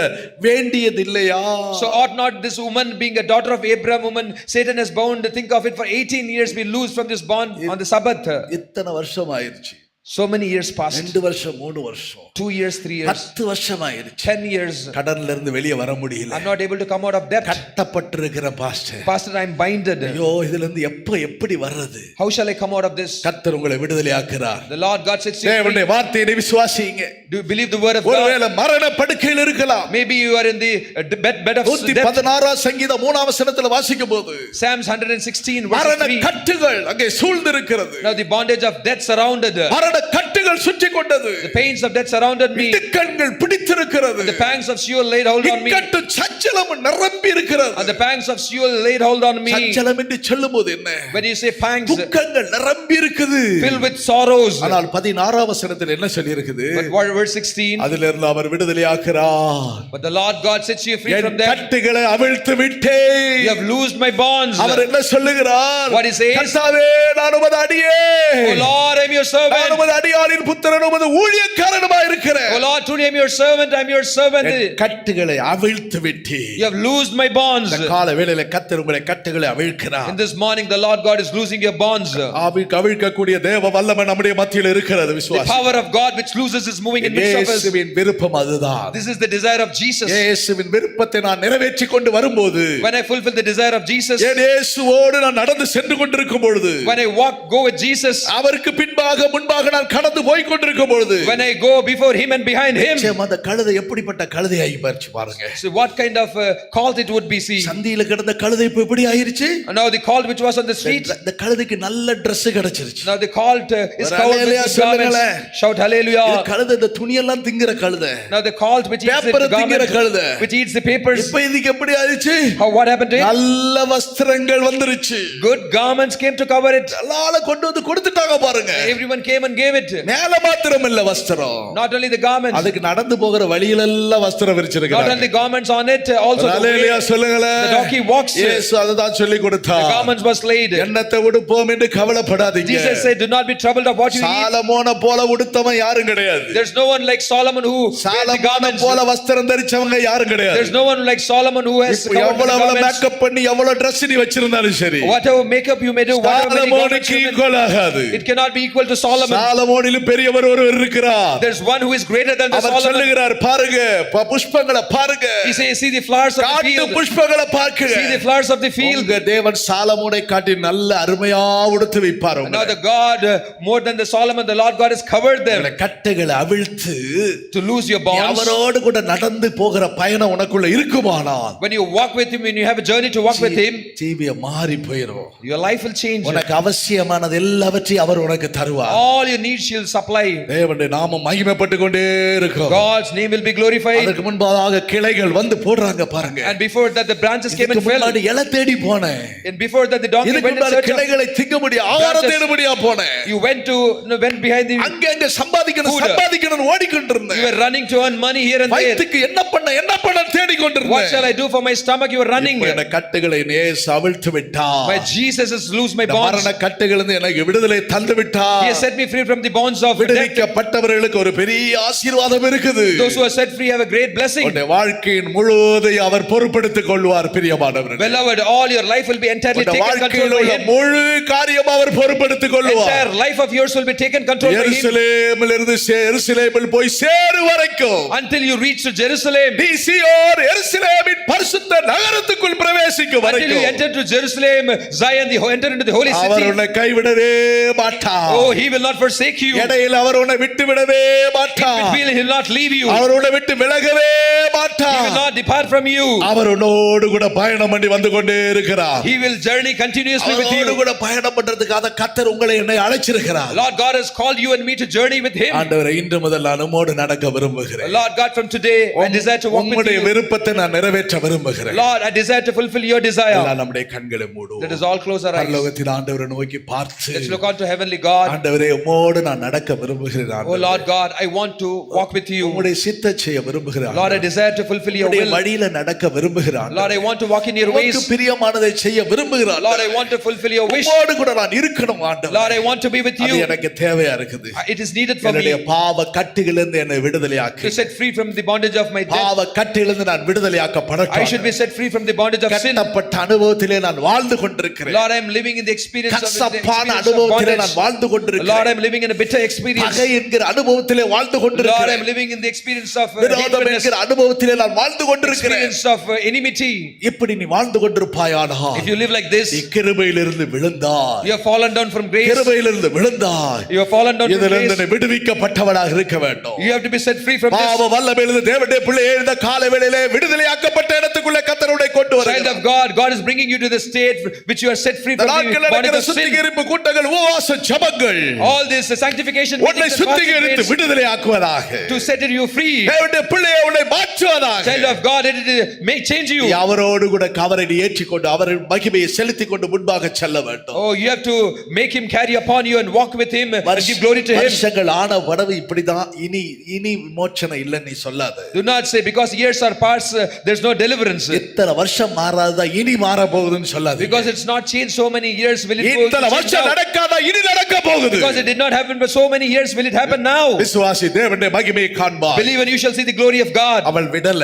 வேண்டியதில்லையா? so ought not this woman, being a daughter of Abraham, woman Satan has bound, think of it, for 18 years be loosed from this bond on the Sabbath. இத்தனை வருஷம் ஆயிருச்சு. so many years passed. 2 வருஷம் 3 வருஷம் 2 years 3 years 10 வருஷம் ஆயிருச்சு. 10 years கடன்ல இருந்து வெளியே வர முடியல. I'm not able to come out of debt. கட்டப்பட்டிருக்கிற pastor I'm binded. ஐயோ இதுல இருந்து எப்படி வர்றது? how shall I come out of this? கர்த்தர் உங்களை விடுதலையாக்குறார். the Lord God said, தேவனுடைய வார்த்தையை விசுவாசிங்க. do you believe the word of God? ஒருவேளை மரண படுக்கையில் இருக்கலாம். maybe you are in the bed of death. 116ஆம் சங்கீதம் 3ஆம் வசனத்தில் வாசிக்கும்போது, Psalms 116 verse 3, மரண கட்டுகள் அங்கே சூழ்ந்திருக்கிறது. now the bondage of death surrounded. மரண மரண கட்டுகள் சுற்றி கொண்டது. The pains of death surrounded me. இடுக்கண்கள் பிடித்திருக்கிறது. The pangs of Sheol laid hold on me. இக்கட்டு சஞ்சலம் நிரம்பி இருக்கிறது. And the pangs of Sheol laid hold on me. சஞ்சலம் என்று சொல்லும்போது என்ன? When you say pangs, துக்கங்கள் நிரம்பி இருக்குது. filled with sorrows. ஆனால் 16ஆம் வசனத்தில் என்ன சொல்லி இருக்குது? But verse 16. அதிலிருந்து அவர் விடுதலையாக்குறார். But the Lord God sets you free from them. கட்டுகளை அவிழ்த்து விட்டேன். You have loosed my bonds. அவர் என்ன சொல்லுகிறார்? What he says? கர்த்தாவே நான் உமது அடியே. Oh Lord, I am your servant. நான் உமது அடியாரின் புத்திரன் உமது ஊழியக்காரனுமாய் இருக்கிறேன். Oh Lord, truly I am your servant. I am your servant. கட்டுகளை அவிழ்த்து விட்டேன். You have loosed my bonds. இந்த கால வேளையில கர்த்தர் உங்களை கட்டுகளை அவிழ்க்கிறார். In this morning the Lord God is loosing your bonds. அவிழ்க்கக்கூடிய தேவ வல்லமை நம்முடைய மத்தியில் இருக்கிறது. The விசுவாசி. power of God which looses is moving in midst of us. இயேசுவின் விருப்பம் அதுதான். This is the desire of Jesus. இயேசுவின் விருப்பத்தை நான் நிறைவேற்றிக் கொண்டு வரும்போது, When I fulfill the desire of Jesus, இயேசுவோடு நான் நடந்து சென்று கொண்டிருக்கும் பொழுது, when I go with Jesus, அவருக்கு பின்பாக முன்பாக நான் கடந்து போய் கொண்டிருக்கும் பொழுது, when I go before him and behind him, அந்த கழுதை எப்படிப்பட்ட கழுதையாகி பறிச்சு பாருங்க. so what kind of colt it would be, see. சந்தியில கிடந்த கழுதை இப்ப எப்படி ஆயிருச்சு? And now the colt which was on the street, இந்த கழுதைக்கு நல்ல Dress கிடைச்சிருச்சு. now the colt is covered with Hallelujah, garments. Shout hallelujah. இந்த கழுதை இந்த துணியெல்லாம் திங்கிற கழுதை. Now the colt which eats the garment, which eats the papers. இப்ப இதுக்கு எப்படி ஆயிருச்சு? How what happened to it? நல்ல வஸ்திரங்கள் வந்துருச்சு. Good garments came to cover it. எல்லால கொண்டு வந்து கொடுத்துட்டாங்க பாருங்க. Everyone came and gave it. மேல மாத்திரம் இல்ல வஸ்திரம். Not only the garments. அதுக்கு நடந்து போகிற வழியில எல்லாம் வஸ்திரம் விரிச்சிருக்காங்க. Not only garments on it, also ஹalleluya சொல்லுங்களே. the donkey walks. இயேசு அதுதான் சொல்லி கொடுத்தார். The garments was laid. என்னத்தை உடுப்போம் என்று கவலைப்படாதீங்க. Jesus said, do not be troubled of what you eat. சாலமோனை போல உடுத்தவன் யாரும் கிடையாது. There's no one like Solomon who wears the garments. போல வஸ்திரம் தரிச்சவங்க யாரும் கிடையாது. There's no one like Solomon who has covered the எவ்வளவு garments. மேக்கப் பண்ணி எவ்வளவு Dress நீ வச்சிருந்தாலும் சரி, Whatever makeup you may do, whatever many garments you may do, it cannot be equal to Solomon. சாலமோனிலும் பெரியவர் ஒருவர் இருக்கிறார். There's one who is greater than the our Solomon. சொல்லுகிறார், பாருங்க புஷ்பங்களை பாருங்க. He says, see the flowers of the காட்டு field. புஷ்பங்களை பார்க்குங்க. See the flowers of the field. உங்க தேவன் சாலமோனை காட்டி நல்ல அருமையா உடுத்து வைப்பார். Now the God, more than the Solomon, the Lord God has covered them. கட்டுகளை அவிழ்த்து To lose your bonds. அவரோடு கூட நடந்து போகிற பயணம் உனக்குள்ள இருக்குமானால், When you walk with him, when you have a journey to walk with him, ஜீவியம் மாறி போயிடும். your life will change. உனக்கு அவசியமானது எல்லாவற்றையும் அவர் உனக்கு தருவார். All your needs shall supply. தேவனுடைய நாமம் மகிமைப்பட்டு கொண்டே இருக்கும். God's name will be glorified. அதற்கு முன்பாக கிளைகள் வந்து போடுறாங்க பாருங்க. And before that the branches came and fell. முன்னாடி இலை தேடி போனேன். And before that the donkey went in search of கிளைகளை திங்க முடிய ஆகாரம் தேட முடியா போனேன். You went behind the அங்க சம்பாதிக்கணும் ஓடிக்கொண்டிருந்தேன். You were running to earn money here and there. வயிற்றுக்கு என்ன பண்ண தேடி கொண்டிருந்தேன். What shall I do for my stomach? You were running. இந்த கட்டுகளை இயேசு அவிழ்த்து விட்டார். My Jesus has loosed my bonds. மரண கட்டுகளிலிருந்து எனக்கு விடுதலை தந்து விட்டார். He has set me free from the bonds of death. விடுவிக்கப்பட்டவர்களுக்கு ஒரு பெரிய ஆசீர்வாதம் இருக்குது. Those who are set free have a great blessing. உன்னுடைய வாழ்க்கையின் முழுவதையும் அவர் பொறுப்பெடுத்துக் கொள்வார் பிரியமானவர்களே. Beloved, all your life will be entirely taken control by him. முழு காரியம் அவர் பொறுப்பெடுத்துக் கொள்வார். Entire life of yours will be taken control by him. எருசலேமில் போய் சேரு வரைக்கும், until you reach to Jerusalem, நீ சீயோன் எருசலேமின் பரிசுத்த நகரத்துக்குள் பிரவேசிக்கும் வரைக்கும், until you enter to Jerusalem, Zion, enter into the holy city. அவர் உன்னை கைவிடவே மாட்டார். Oh, he will not forsake you. இடையில் அவர் உன்னை விட்டு விடவே மாட்டார். He will not leave you. அவர் உன்னை விட்டு விலகவே மாட்டார். He will not depart from you. அவர் உன்னோடு கூட பயணம் பண்ணி வந்து கொண்டே இருக்கிறார். He will journey continuously with you. அவரோடு கூட பயணம் பண்றதுக்காக கர்த்தர் உங்களை என்னை அழைச்சிருக்கிறார். Lord God has called you and me to journey with him. ஆண்டவரே, இன்று முதல் நான் உம்மோடு நடக்க விரும்புகிறேன். Lord God, from today I desire to walk with உம்முடைய you. விருப்பத்தை நான் நிறைவேற்ற விரும்புகிறேன். Lord, I desire to fulfill your desire. எல்லாம் நம்முடைய கண்களை மூடுவோம். Let us all close our eyes. பரலோகத்தின் ஆண்டவரை நோக்கி பார்த்து, Let's look on to heavenly God. ஆண்டவரே, உம்மோடு நான் நடக்க விரும்புகிறேன். Oh Lord God, I want to walk with you. உம்முடைய சித்தத்தை செய்ய விரும்புகிறேன். Lord, I desire to fulfill your will. வழியில நடக்க விரும்புகிறேன். Lord, I want to walk in your ways. உமக்கு பிரியமானதை செய்ய விரும்புகிறேன். Lord, I want to fulfill your wish. உம்மோடு கூட நான் இருக்கணும் ஆண்டவரே. Lord, I want to be with you. அது எனக்கு தேவையா இருக்குது. It is needed for me. என்னுடைய பாவ கட்டுகளிலிருந்து என்னை விடுதலையாக்கு. To set free from the bondage of my death. பாவ கட்டுகளிலிருந்து நான் விடுதலையாக்கப்படட்டும். I should be set free from the bondage of sin. கட்டப்பட்ட அனுபவத்திலே நான் வாழ்ந்து கொண்டிருக்கிறேன். Lord, I am living in the experience of கசப்பான அனுபவத்திலே நான் வாழ்ந்து கொண்டிருக்கிறேன். Lord, I am living in a bitter experience. பகை என்கிற அனுபவத்திலே வாழ்ந்து கொண்டிருக்கிறேன். Lord, I am living in the experience of விரோதம் என்கிற அனுபவத்திலே நான் வாழ்ந்து கொண்டிருக்கிறேன். experience of enmity. இப்படி நீ வாழ்ந்து கொண்டிருப்பாயானால், if you live like this, நீ கிருபையிலிருந்து விழுந்தாய். you have fallen down from grace. கிருபையிலிருந்து விழுந்தாய். You have fallen down from இதிலிருந்து grace. நீ விடுவிக்கப்பட்டவனாக இருக்க வேண்டும். You have to be set free from this. பாவ வல்லமையிலிருந்து தேவனுடைய பிள்ளையே இந்த காலை வேளையிலே விடுதலையாக்கப்பட்ட இடத்துக்குள்ளே கர்த்தர் உன்னை கொண்டு வருகிறார். Child of God, God is bringing you to the state which you are set free இந்த from நாட்கள் the bondage நடக்கிற of sin. சுத்திகரிப்பு கூட்டங்கள் உபவாச ஜெபங்கள் All this sanctification உன்னை meetings and fasting சுத்திகரித்து days விடுதலை ஆக்குவதாக. to set you free. தேவனுடைய பிள்ளையை உன்னை மாற்றுவதாக. Child of God, it may change you. நீ அவரோடு கூட கவரடி ஏற்றிக்கொண்டு அவர் மகிமையை செலுத்திக் கொண்டு முன்பாக செல்ல வேண்டும். Oh, you have to make him carry upon you and walk with him and give glory to him. வருஷங்கள் ஆன உடவு இப்படிதான், இனி விமோச்சனம் இல்லைன்னு நீ சொல்லாத. Do not say because years are past there's no deliverance. இத்தனை வருஷம் மாறாததா இனி மாற போகுதுன்னு சொல்லாத. Because it's not changed so many years, will it go? இத்தனை வருஷம் நடக்காதா இனி நடக்க போகுது. Because it did not happen for so many years, will it happen now? விசுவாசி தேவனுடைய மகிமையை காண்பார். Believe and you shall see the glory of God. அவள் விடல.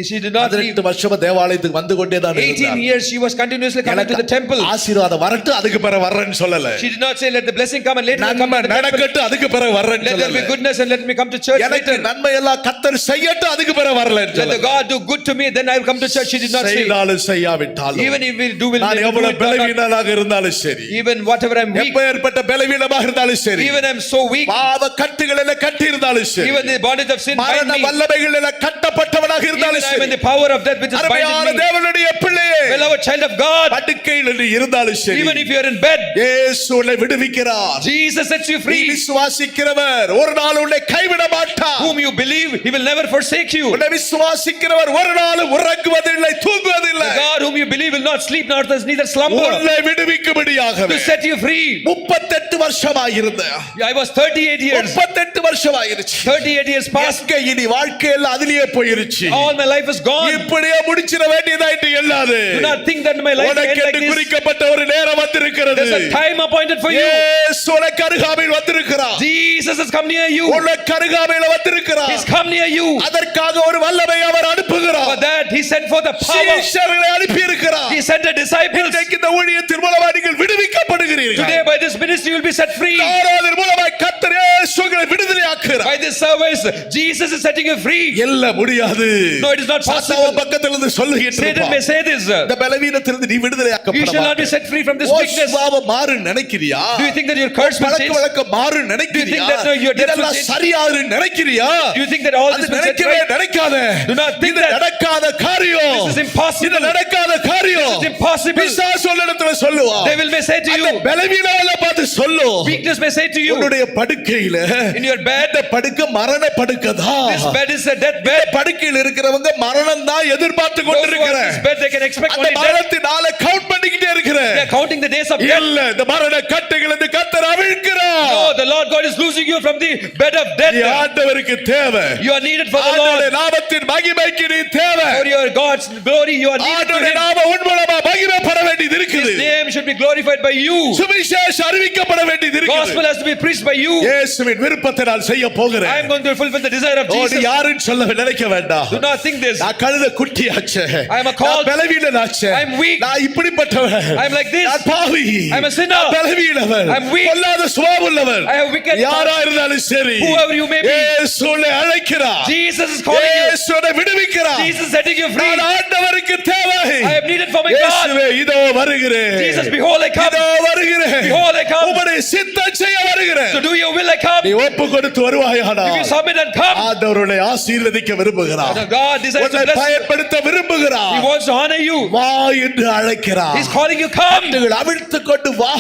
She did not leave. 18 வருஷமா தேவாலயத்துக்கு வந்து கொண்டே தான் இருந்தார். 18 years she was continuously coming to the temple. ஆசீர்வாதம் வரட்டு அதுக்கு பிறகு வர்றேன்னு சொல்லல. She did not say let the blessing come and later I come to the temple. நடக்கட்டு அதுக்கு பிறகு வர்றேன்னு சொல்லல. Let there be goodness and let me come to church எனக்கு later. நன்மை எல்லாம் கர்த்தர் செய்யட்டும் அதுக்கு பிறகு வரலன்னு Let சொல்லல. the God do good to me, then I will come to church. She did not say. செய்தாலும் செய்யாவிட்டாலும் Even if we do, will நான் எவ்வளவு பலவீனனாக இருந்தாலும் சரி, even whatever I'm weak, எப்பேற்பட்ட பலவீனமாக இருந்தாலும் சரி, even I'm so weak, பாவ கட்டுகள் எல்லாம் கட்டி இருந்தாலும் சரி, even the bondage of sin bind மரண me, வல்லமைகள் எல்லாம் கட்டப்பட்டவனாக even இருந்தாலும் I'm in சரி, the power of death which is அருமையான binding me, தேவனுடைய பிள்ளையே, beloved child of God, படுக்கையில் நீ இருந்தாலும் சரி, even if you are in bed, இயேசு உன்னை விடுவிக்கிறார். Jesus sets you நீ free. விசுவாசிக்கிறவர் ஒரு நாள் உன்னை கைவிட மாட்டார். Whom you believe, he will never forsake you. உன்னை விசுவாசிக்கிறவர் ஒரு நாள் உறங்குவதில்லை தூங்குவதில்லை. The God whom you believe will not sleep nor does neither slumber. உன்னை விடுவிக்கும்படியாகவே To set you free. 38 வருஷமாயிருந்த I was 38 years. 38 வருஷமாயிருச்சு. 38 years passed. இனி வாழ்க்கையில் அதிலேயே போயிருச்சு. All my life is gone. இப்படியே முடிச்சிட வேண்டியதாயிட்டு எல்லாது. Do not think that my life will end like this. குறிக்கப்பட்ட ஒரு நேரம் வந்திருக்கிறது. There's a time appointed for you. இயேசு உனக்கு அருகாமையில் வந்திருக்கிறார். Jesus has come near you. உனக்கு அருகாமையில் வந்திருக்கிறார். He's come near you. அதற்காக ஒரு வல்லமை அவர் அனுப்புகிறார். For that he sent for the power. சீஷர்களை அனுப்பி இருக்கிறார். He sent the disciples. இன்றைக்கு இந்த ஊழியத்தின் மூலமாக நீங்கள் விடுவிக்கப்படுகிறீர்கள். Today by this ministry you will be set free. ஆராதனை மூலமாக கர்த்தர் இயேசு உங்களை விடுதலையாக்குகிறார். By this service Jesus is setting you free. எல்லாம் முடியாது. No, it is not possible. சாத்தான் பக்கத்தில் இருந்து சொல்லுகிறார். Satan may say this. இந்த பலவீனத்திலிருந்து நீ விடுதலையாக்கப்பட You shall not be set free from this weakness. சுபாவம் மாறு நினைக்கிறியா? Do you think that your curse will change? பழக்கவழக்கம் மாறு நினைக்கிறியா? Do you think that your death will இதெல்லாம் change? சரியாரு நினைக்கிறியா? Do you think that all this அது will set நினைக்கவே right? நினைக்காத. Do not think இது that. நடக்காத காரியம். This is impossible. இது நடக்காத காரியம். This is impossible. பிசாசு உன்னிடத்தில் சொல்லுவான். They will may say to you. அந்த பலவீனங்களை பார்த்து சொல்லும். Weakness may say to you. உன்னுடைய படுக்கையில In your bed. இந்த படுக்கை மரண படுக்கைதான். This bed is a death bed. படுக்கையில் இருக்கிறவங்க மரணம் தான் எதிர்பார்த்து Those who are in கொண்டிருக்கிறார். this bed they can expect அந்த only death. மரணத்தினால கவுண்ட் பண்ணிக்கிட்டே இருக்கிறேன். They are counting the days of death. இல்ல இந்த மரண கட்டுகள் இந்த கர்த்தர் அவிழ்க்கிறார். No, the Lord God is losing you from the bed of death. நீ ஆண்டவருக்கு தேவை. You are needed for the ஆண்டவருடைய Lord. நாமத்தின் மகிமைக்கு நீ தேவை. For your God's glory you are needed to ஆண்டவருடைய him. நாம உன் மூலமா மகிமைப்பட வேண்டியது இருக்குது. His name should be glorified by you. சுவிசேஷம் அறிவிக்கப்பட வேண்டியது இருக்குது. Gospel has to be preached by you. இயேசுவின் விருப்பத்தை நான் செய்ய போகிறேன். I am going to fulfill the desire of ஓ, நீ Jesus. யாருன்னு சொல்ல நினைக்க வேண்டாம். Do not think this. நான் கழுத குட்டியாச்சே. I am a called. நான் பலவீனனாச்சே. I am weak. நான் இப்படிப்பட்டவன். I am like this. நான் பாவி. I am a sinner. நான் பலவீனவன். I am weak. பொல்லாத சுபாவம் உள்ளவன். I have wicked யாரா thoughts. இருந்தாலும் சரி. Whoever you may be. இயேசு உன்னை அழைக்கிறார். Jesus is calling you. இயேசு உன்னை விடுவிக்கிறார். Jesus is setting you free. நான் ஆண்டவருக்கு தேவை. I am needed for my God. இயேசுவே இதோ வருகிறேன். Jesus, behold I come. இதோ வருகிறேன். Behold I come. உம்முடைய சித்தம் செய்ய வருகிறேன். To do your will I come. நீ ஒப்பு கொடுத்து வருவாயானா If you submit and come. ஆண்டவருடைய ஆசீர்வதிக்க விரும்புகிறார். God desires to உன்னை bless you. பயன்படுத்த விரும்புகிறார். He wants to honor you. வா என்று அழைக்கிறார். He's calling you, come. கட்டுகள் அவிழ்த்துக் கொண்டு வா.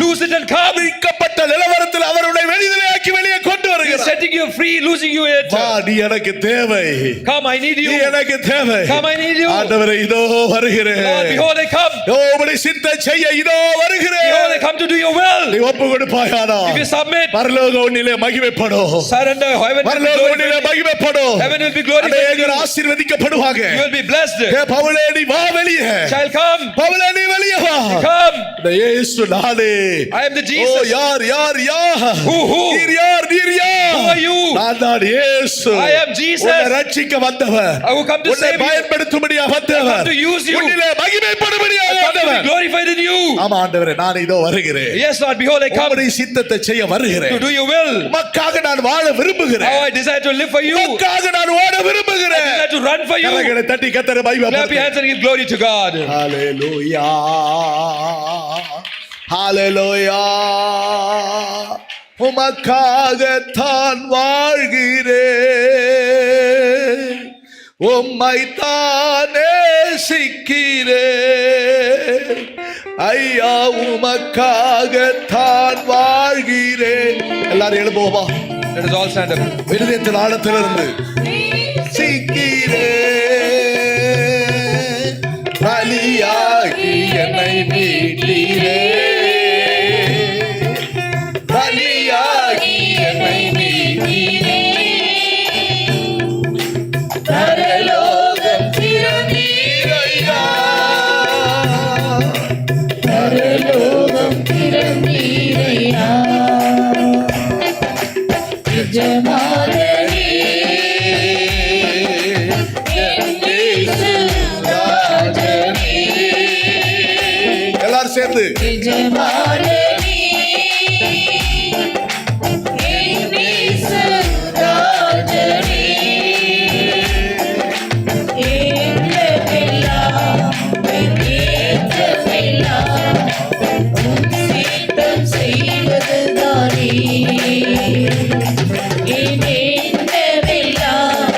Lose it and come. அவிழ்க்கப்பட்ட நிலவரத்தில் அவருடைய வெளியிலேயாக்கி வெளியே கொண்டு He's வருகிறார். setting you free, losing you it. வா, நீ எனக்கு தேவை. Come, I need நீ you. எனக்கு தேவை. Come, I need you. ஆண்டவரே இதோ வருகிறேன். Lord, behold I come. உம்முடைய சித்தம் செய்ய இதோ வருகிறேன். Behold I come to do your will. நீ ஒப்பு கொடுப்பாயானா If you submit, பரலோக உன்னிலே மகிமைப்படும். surrender, heaven will be பரலோக உன்னிலே glorified. மகிமைப்படும். Heaven will be glorified. அநேகர் ஆசீர்வதிக்கப்படுவாங்க. You will be blessed. ஏ பவுலே நீ வா வெளியே. Shall come. பவுலே நீ வெளியே வா. Come. இந்த இயேசு நானே. I am the O Jesus. யார் Who? நீர் யார் நீர் யார்? Who are you? நான் தான் இயேசு. I am Jesus. உன்னை ரட்சிக்க வந்தவர். I will come to உன்னை save you. பயன்படுத்தும்படியா I வந்தவர். come to use you. உன்னிலே மகிமைப்படும்படியா I come to be வந்தவர். glorified in you. ஆமா ஆண்டவரே நான் இதோ வருகிறேன். Yes, Lord, behold I come உம்முடைய சித்தத்தை செய்ய வருகிறேன். to do your will. உமக்காக நான் வாழ விரும்புகிறேன். How I desire to live for you. உமக்காக நான் ஓட I விரும்புகிறேன். desire to run for you. கரங்களை தட்டி கர்த்தரை Clap your மகிமைப்படுத்து. hands and give glory to God. ஹalleluya ஹalleluya உமக்காகத்தான் வாழ்கிறேன். உம்மை தானே சிக்கிறேன். ஐயா உமக்காகத்தான் வாழ்கிறேன். எல்லாரும் எழுப்போமா? Let us all stand up. இருதயத்தின் ஆழத்திலிருந்து சிக்கிறேன், பலியாகி என்னை மீட்டீரே, பலியாகி என்னை மீட்டீரே, பரலோகம் திறந்தீரையா, பரலோகம் திறந்தீரையா, எஜமானனே என் இயேசு ராஜனே, எல்லாரும் சேர்ந்து எஜமானனே என் இயேசு ராஜனே, ஏற்றமெல்லாம் ஏற்றமெல்லாம் உம் சித்தம் செய்வதுதானே, ஏற்றமெல்லாம்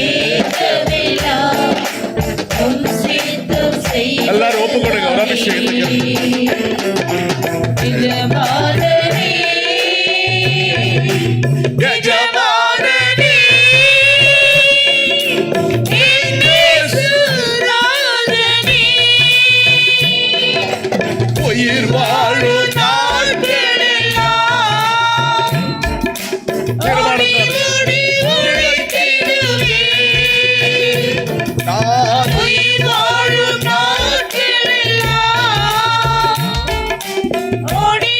ஏற்றமெல்லாம் உம் சித்தம் செய்வதுதானே. எல்லாரும் ஒப்பு கொடுங்க ஒரு அபிஷேகத்துக்கு. எஜமானனே எஜமானனே, என் இயேசு ராஜனே, உயிர் வாழும் நாட்களெல்லாம் தீர்மானத்தோடு ஓடி உழைத்திடுவே, நான் உயிர் வாழும் நாட்களெல்லாம் ஓடி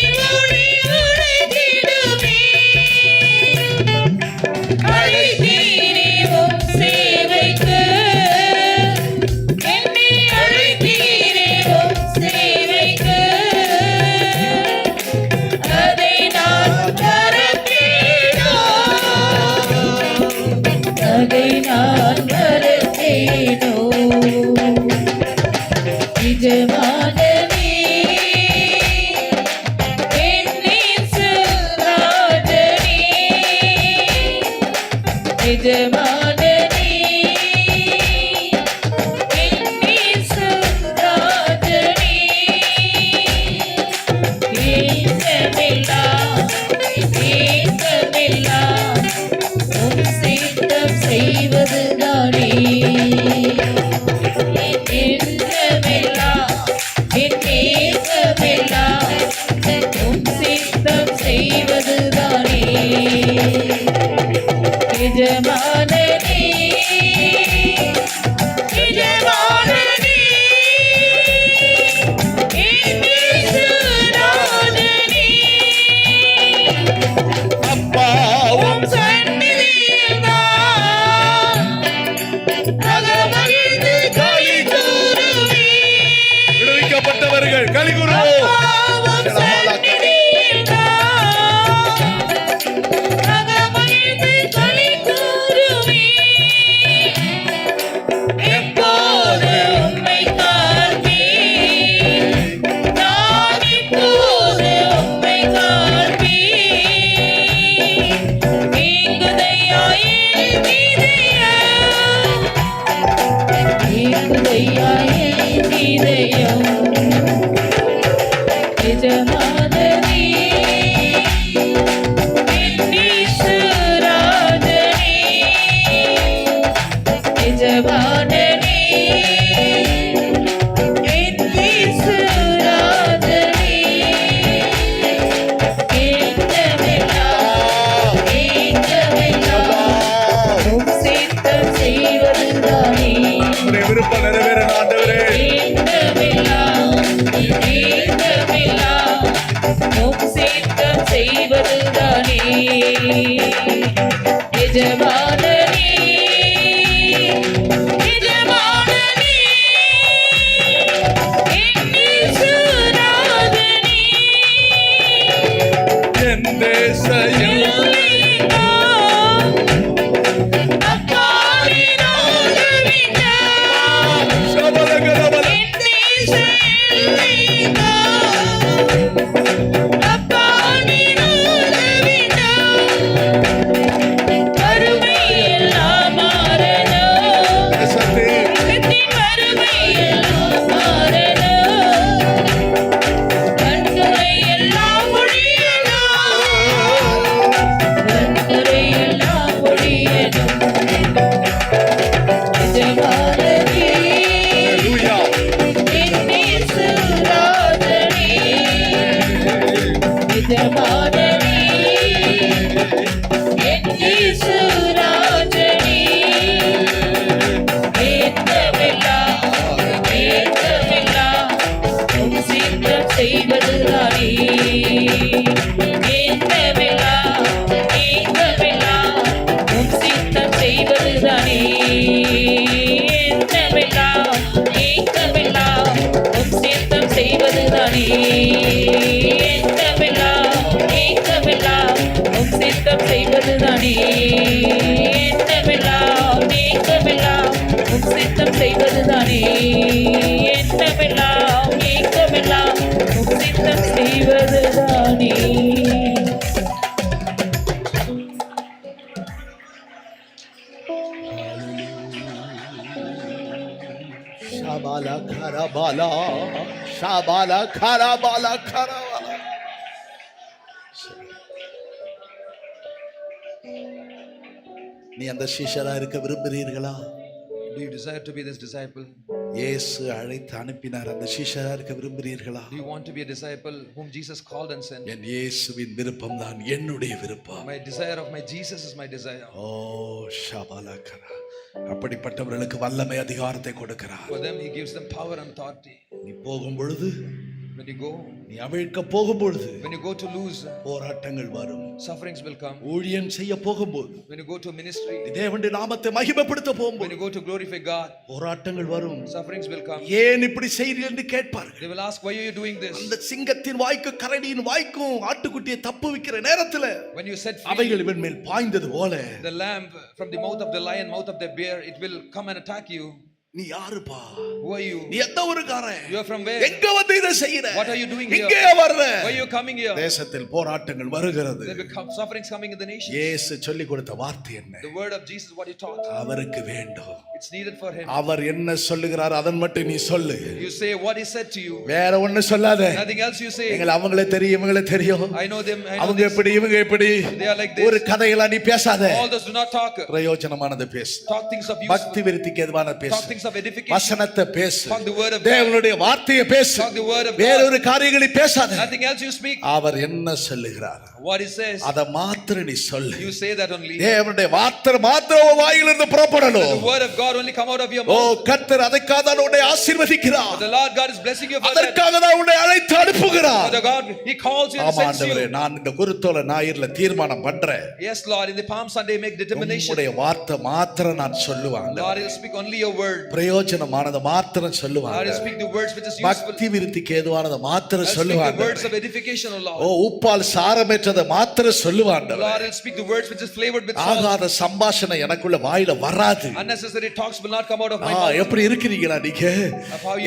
உழைத்திடுவே, அழைத்தீரே உம் சேவைக்கு, என்னை அழைத்தீரே உம் சேவைக்கு, அதை நான் மறப்பேனோ, அதை நான் மறப்பேனோ, எஜமானனே என் இயேசு ராஜனே, எஜமானனே என் இயேசு ராஜனே, ஏற்றமெல்லாம் ஏற்றமெல்லாம் உம் சித்தம் செய்வதுதானே, ஏற்றமெல்லாம் ஏற்றமெல்லாம் உம் சித்தம் செய்வதுதானே, எஜமானனே எஜமானனே என் இயேசு ராஜனே, அப்பாவும் சந்நிதியில் நான் அகமகிழ்ந்து களி கூறுவேன், விடுவிக்கப்பட்டவர்கள் கலிகுருவோம். அப்பாவும் சந்நிதியில் நான் அகமகிழ்ந்து களி கூறுவேன், எப்போது உம்மை காண்பேன், நான் எப்போது உம்மை காண்பேன், ஏங்குதையா என் இதயம், ஏங்குதையா என் இதயம், எஜமானனே என் இயேசு ராஜனே, எஜமானனே என் இயேசு ராஜனே, ஏற்றமெல்லாம் ஏற்றமெல்லாம் உம் சித்தம் செய்வதுதானே, உம்முடைய விருப்பம் நிறைவேற ஆண்டவரே. ஏற்றமெல்லாம் ஏற்றமெல்லாம் உம் சித்தம் செய்வதுதானே, எஜமானனே எஜமானனே என் இயேசு ராஜனே, என் தேச எல்லையெல்லாம் அப்பாவினோடு விட்டார், சபலகரபல என் தேச எல்லையெல்லாம் அப்பாவினோடு விட்டார், அருமை செய்வதுதானே எண்ணமெல்லாம் ஏக்கமெல்லாம் உம் சித்தம் செய்வதுதானே ஷாபாலா கரபாலா ஷாபாலா கரபாலா கரபாலா. நீ அந்த சீஷரா இருக்க விரும்புகிறீர்களா? Do you desire to be this disciple? இயேசு அழைத்து அனுப்பினார். அந்த சீஷரா இருக்க விரும்புகிறீர்களா? Do you want to be a disciple whom Jesus called and sent? என் இயேசுவின் விருப்பம் தான் என்னுடைய விருப்பம். My desire of my Jesus is my desire. ஓ ஷாபாலா கரா. அப்படிப்பட்டவர்களுக்கு வல்லமை அதிகாரத்தை கொடுக்கிறார். For them he gives them power and authority. நீ போகும் பொழுது, When you go, நீ அவிழ்க்க போகும் பொழுது when you go to lose, போராட்டங்கள் வரும். sufferings will come. ஊழியம் செய்ய போகும்போது, When you go to ministry, நீ தேவனுடைய நாமத்தை மகிமைப்படுத்த when போகும்போது you go to glorify God, போராட்டங்கள் வரும். sufferings will come. ஏன் இப்படி செய்கிறீர்கள் என்று கேட்பார்கள். They will ask, why are you doing this? அந்த சிங்கத்தின் வாய்க்கும் கரடியின் வாய்க்கும் ஆட்டுக்குட்டியை தப்பு வைக்கிற நேரத்துல When you set free அவைகள் இவன் மேல் பாய்ந்தது போல the lamb from the mouth of the lion, mouth of the bear, it will come and attack you. நீ யாருப்பா? Who are you? நீ எந்த ஊருக்காரன்? You are from where? எங்க வந்து இதை செய்யற? What are you doing here? இங்கே வர்ற? Why are you coming here? தேசத்தில் போராட்டங்கள் வருகிறது. There will come sufferings coming in the nation. இயேசு சொல்லிக் கொடுத்த வார்த்தை என்ன? The word of Jesus, what he taught, அவருக்கு வேண்டும். it's needed for him. அவர் என்ன சொல்லுகிறார் அதன் மட்டும் நீ சொல்லு. You say what he said to you. வேற ஒண்ணு சொல்லாத. Nothing else you say. எங்களை அவங்களே தெரியும், இவங்களே தெரியும். I know them. I know அவங்க this. எப்படி, இவங்க எப்படி. They are like this. ஒரு கதையெல்லாம் நீ பேசாத. All those do not talk. பிரயோஜனமானது பேசு. Talk things of பக்தி useful. விருத்திக்கு எதுவான Talk பேசு. things of edification. வசனத்தை பேசு. Talk the word of God. தேவனுடைய வார்த்தையை பேசு. Talk the word of God. வேறொரு காரியங்களை பேசாத. Nothing else you speak. அவர் என்ன சொல்லுகிறார் What he says, அத மாத்திரம் நீ சொல்லு. you say that only. தேவனுடைய வார்த்தை மாத்திரம் உன் வாயிலிருந்து புறப்படணும். The word of God only come out of your O mouth. கர்த்தர் அதற்காக தான் உன்னை ஆசீர்வதிக்கிறார். The Lord God is blessing you for that. அதற்காக தான் உன்னை அழைத்து அனுப்புகிறார். The God, he calls you and ஆமா sends ஆண்டவரே, you. நான் இந்த குருத்தோலை ஞாயிறுல தீர்மானம் பண்றேன். Yes, Lord, in the Palm Sunday make determination. உம்முடைய வார்த்தை மாத்திரம் நான் சொல்லுவாங்க. Lord, he'll speak only your word. பிரயோஜனமானது மாத்திரம் Lord, சொல்லுவாங்க. he'll speak the words which is useful. பக்தி விருத்திக்கு ஏதுவானது மாத்திரம் He'll speak the சொல்லுவாங்க. words of edification, O O Lord. உப்பால் சாரமேற்றதை மாத்திரம் சொல்லுவாங்க. Lord, he'll speak the words which is flavored with salt. ஆகாத சம்பாஷணை எனக்குள்ள வாயில வராது. Unnecessary talks will not come out of my mouth. எப்படி இருக்கிறீங்களா நீங்க?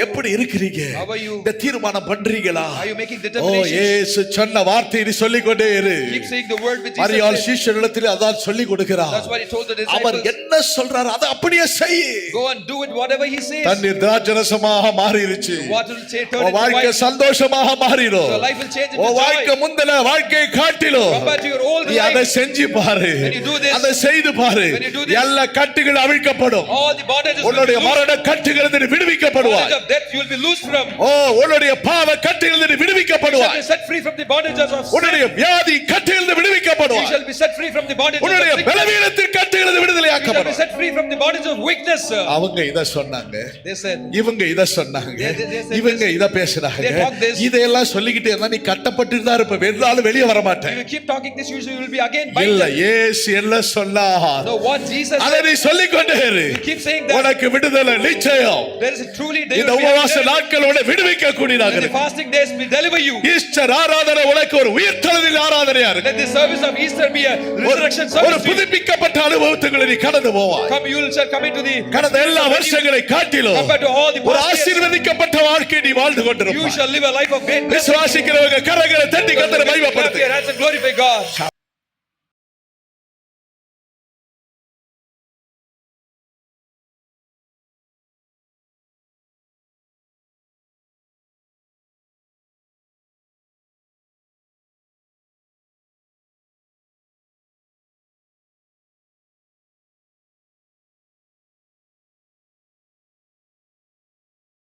எப்படி இருக்கிறீங்க? How are you? இந்த தீர்மானம் பண்றீங்களா? Are you making O determinations? இயேசு சொன்ன வார்த்தையை நீ சொல்லிக் கொண்டே இரு. Keep saying the word which மரியாள் Jesus said. சீஷர்களிடத்தில் அதான் சொல்லிக் கொடுக்கிறார். That's what he told the our disciples. என்ன சொல்றார் அதை அப்படியே செய். Go and do it whatever he says. தண்ணீர் திராட்சரசமாக மாறிடுச்சு. Water will change, turn உன் into வாழ்க்கை wine. சந்தோஷமாக மாறிடும். Your life will change into உன் joy. வாழ்க்கை முந்தின வாழ்க்கையை காட்டிலும் Compared to your old நீ அதை life, செஞ்சு பாரு. When you do this, அதை செய்து பாரு. when you do this, எல்லா கட்டுகள் அவிழ்க்கப்படும். all the bondages will உன்னுடைய be loosed. மரண கட்டுகளிலிருந்து விடுவிக்கப்படுவாய். Bondage of death, you will be loosed from. ஓ உன்னுடைய பாவ கட்டுகளிலிருந்து You shall விடுவிக்கப்படுவாய். be set free from the bondages of sin. உன்னுடைய வியாதி கட்டுகளிலிருந்து You விடுவிக்கப்படுவாய். shall be set free from the bondages of உன்னுடைய sickness. பலவீனத்தின் கட்டுகளிலிருந்து You shall be விடுதலையாக்கப்படும். set free from the bondage of weakness. அவங்க இத சொன்னாங்க, They said, இவங்க இத சொன்னாங்க, They said இவங்க this. இத பேசுறாங்க. They talk this. இதெல்லாம் சொல்லிக்கிட்டே இருந்தா நீ கட்டப்பட்டு தான் இருப்ப, வெறும் வெளியே வர if மாட்டேன். you keep talking this, you will be again இல்ல binded. இயேசு என்ன சொன்னார் No, what Jesus அதை said, நீ சொல்லிக்கொண்டே இரு. you keep saying that. உனக்கு விடுதலை நிச்சயம். There is a truly day இந்த will be உபவாச delivered. நாட்களோட விடுவிக்க கூடியதாக Let the fasting days will deliver you. Easter ஆராதனை உனக்கு ஒரு உயிர்த்தெழுதல் ஆராதனையா இருக்கு. Let the service of Easter be a resurrection ஒரு service. to you. புதுப்பிக்கப்பட்ட அனுபவத்துக்குள்ள நீ கடந்து போவாய். Come, you shall come into the கடந்த எல்லா வருஷங்களை காட்டிலும் compared to all the ஒரு past years. ஆசீர்வதிக்கப்பட்ட வாழ்க்கை நீ வாழ்ந்து You கொண்டிருப்பாய். shall live a life of great blessing. விசுவாசிக்கிறவங்க கரங்களை தட்டி கர்த்தரை Clap மகிமைப்படுத்து. your hands and glorify God.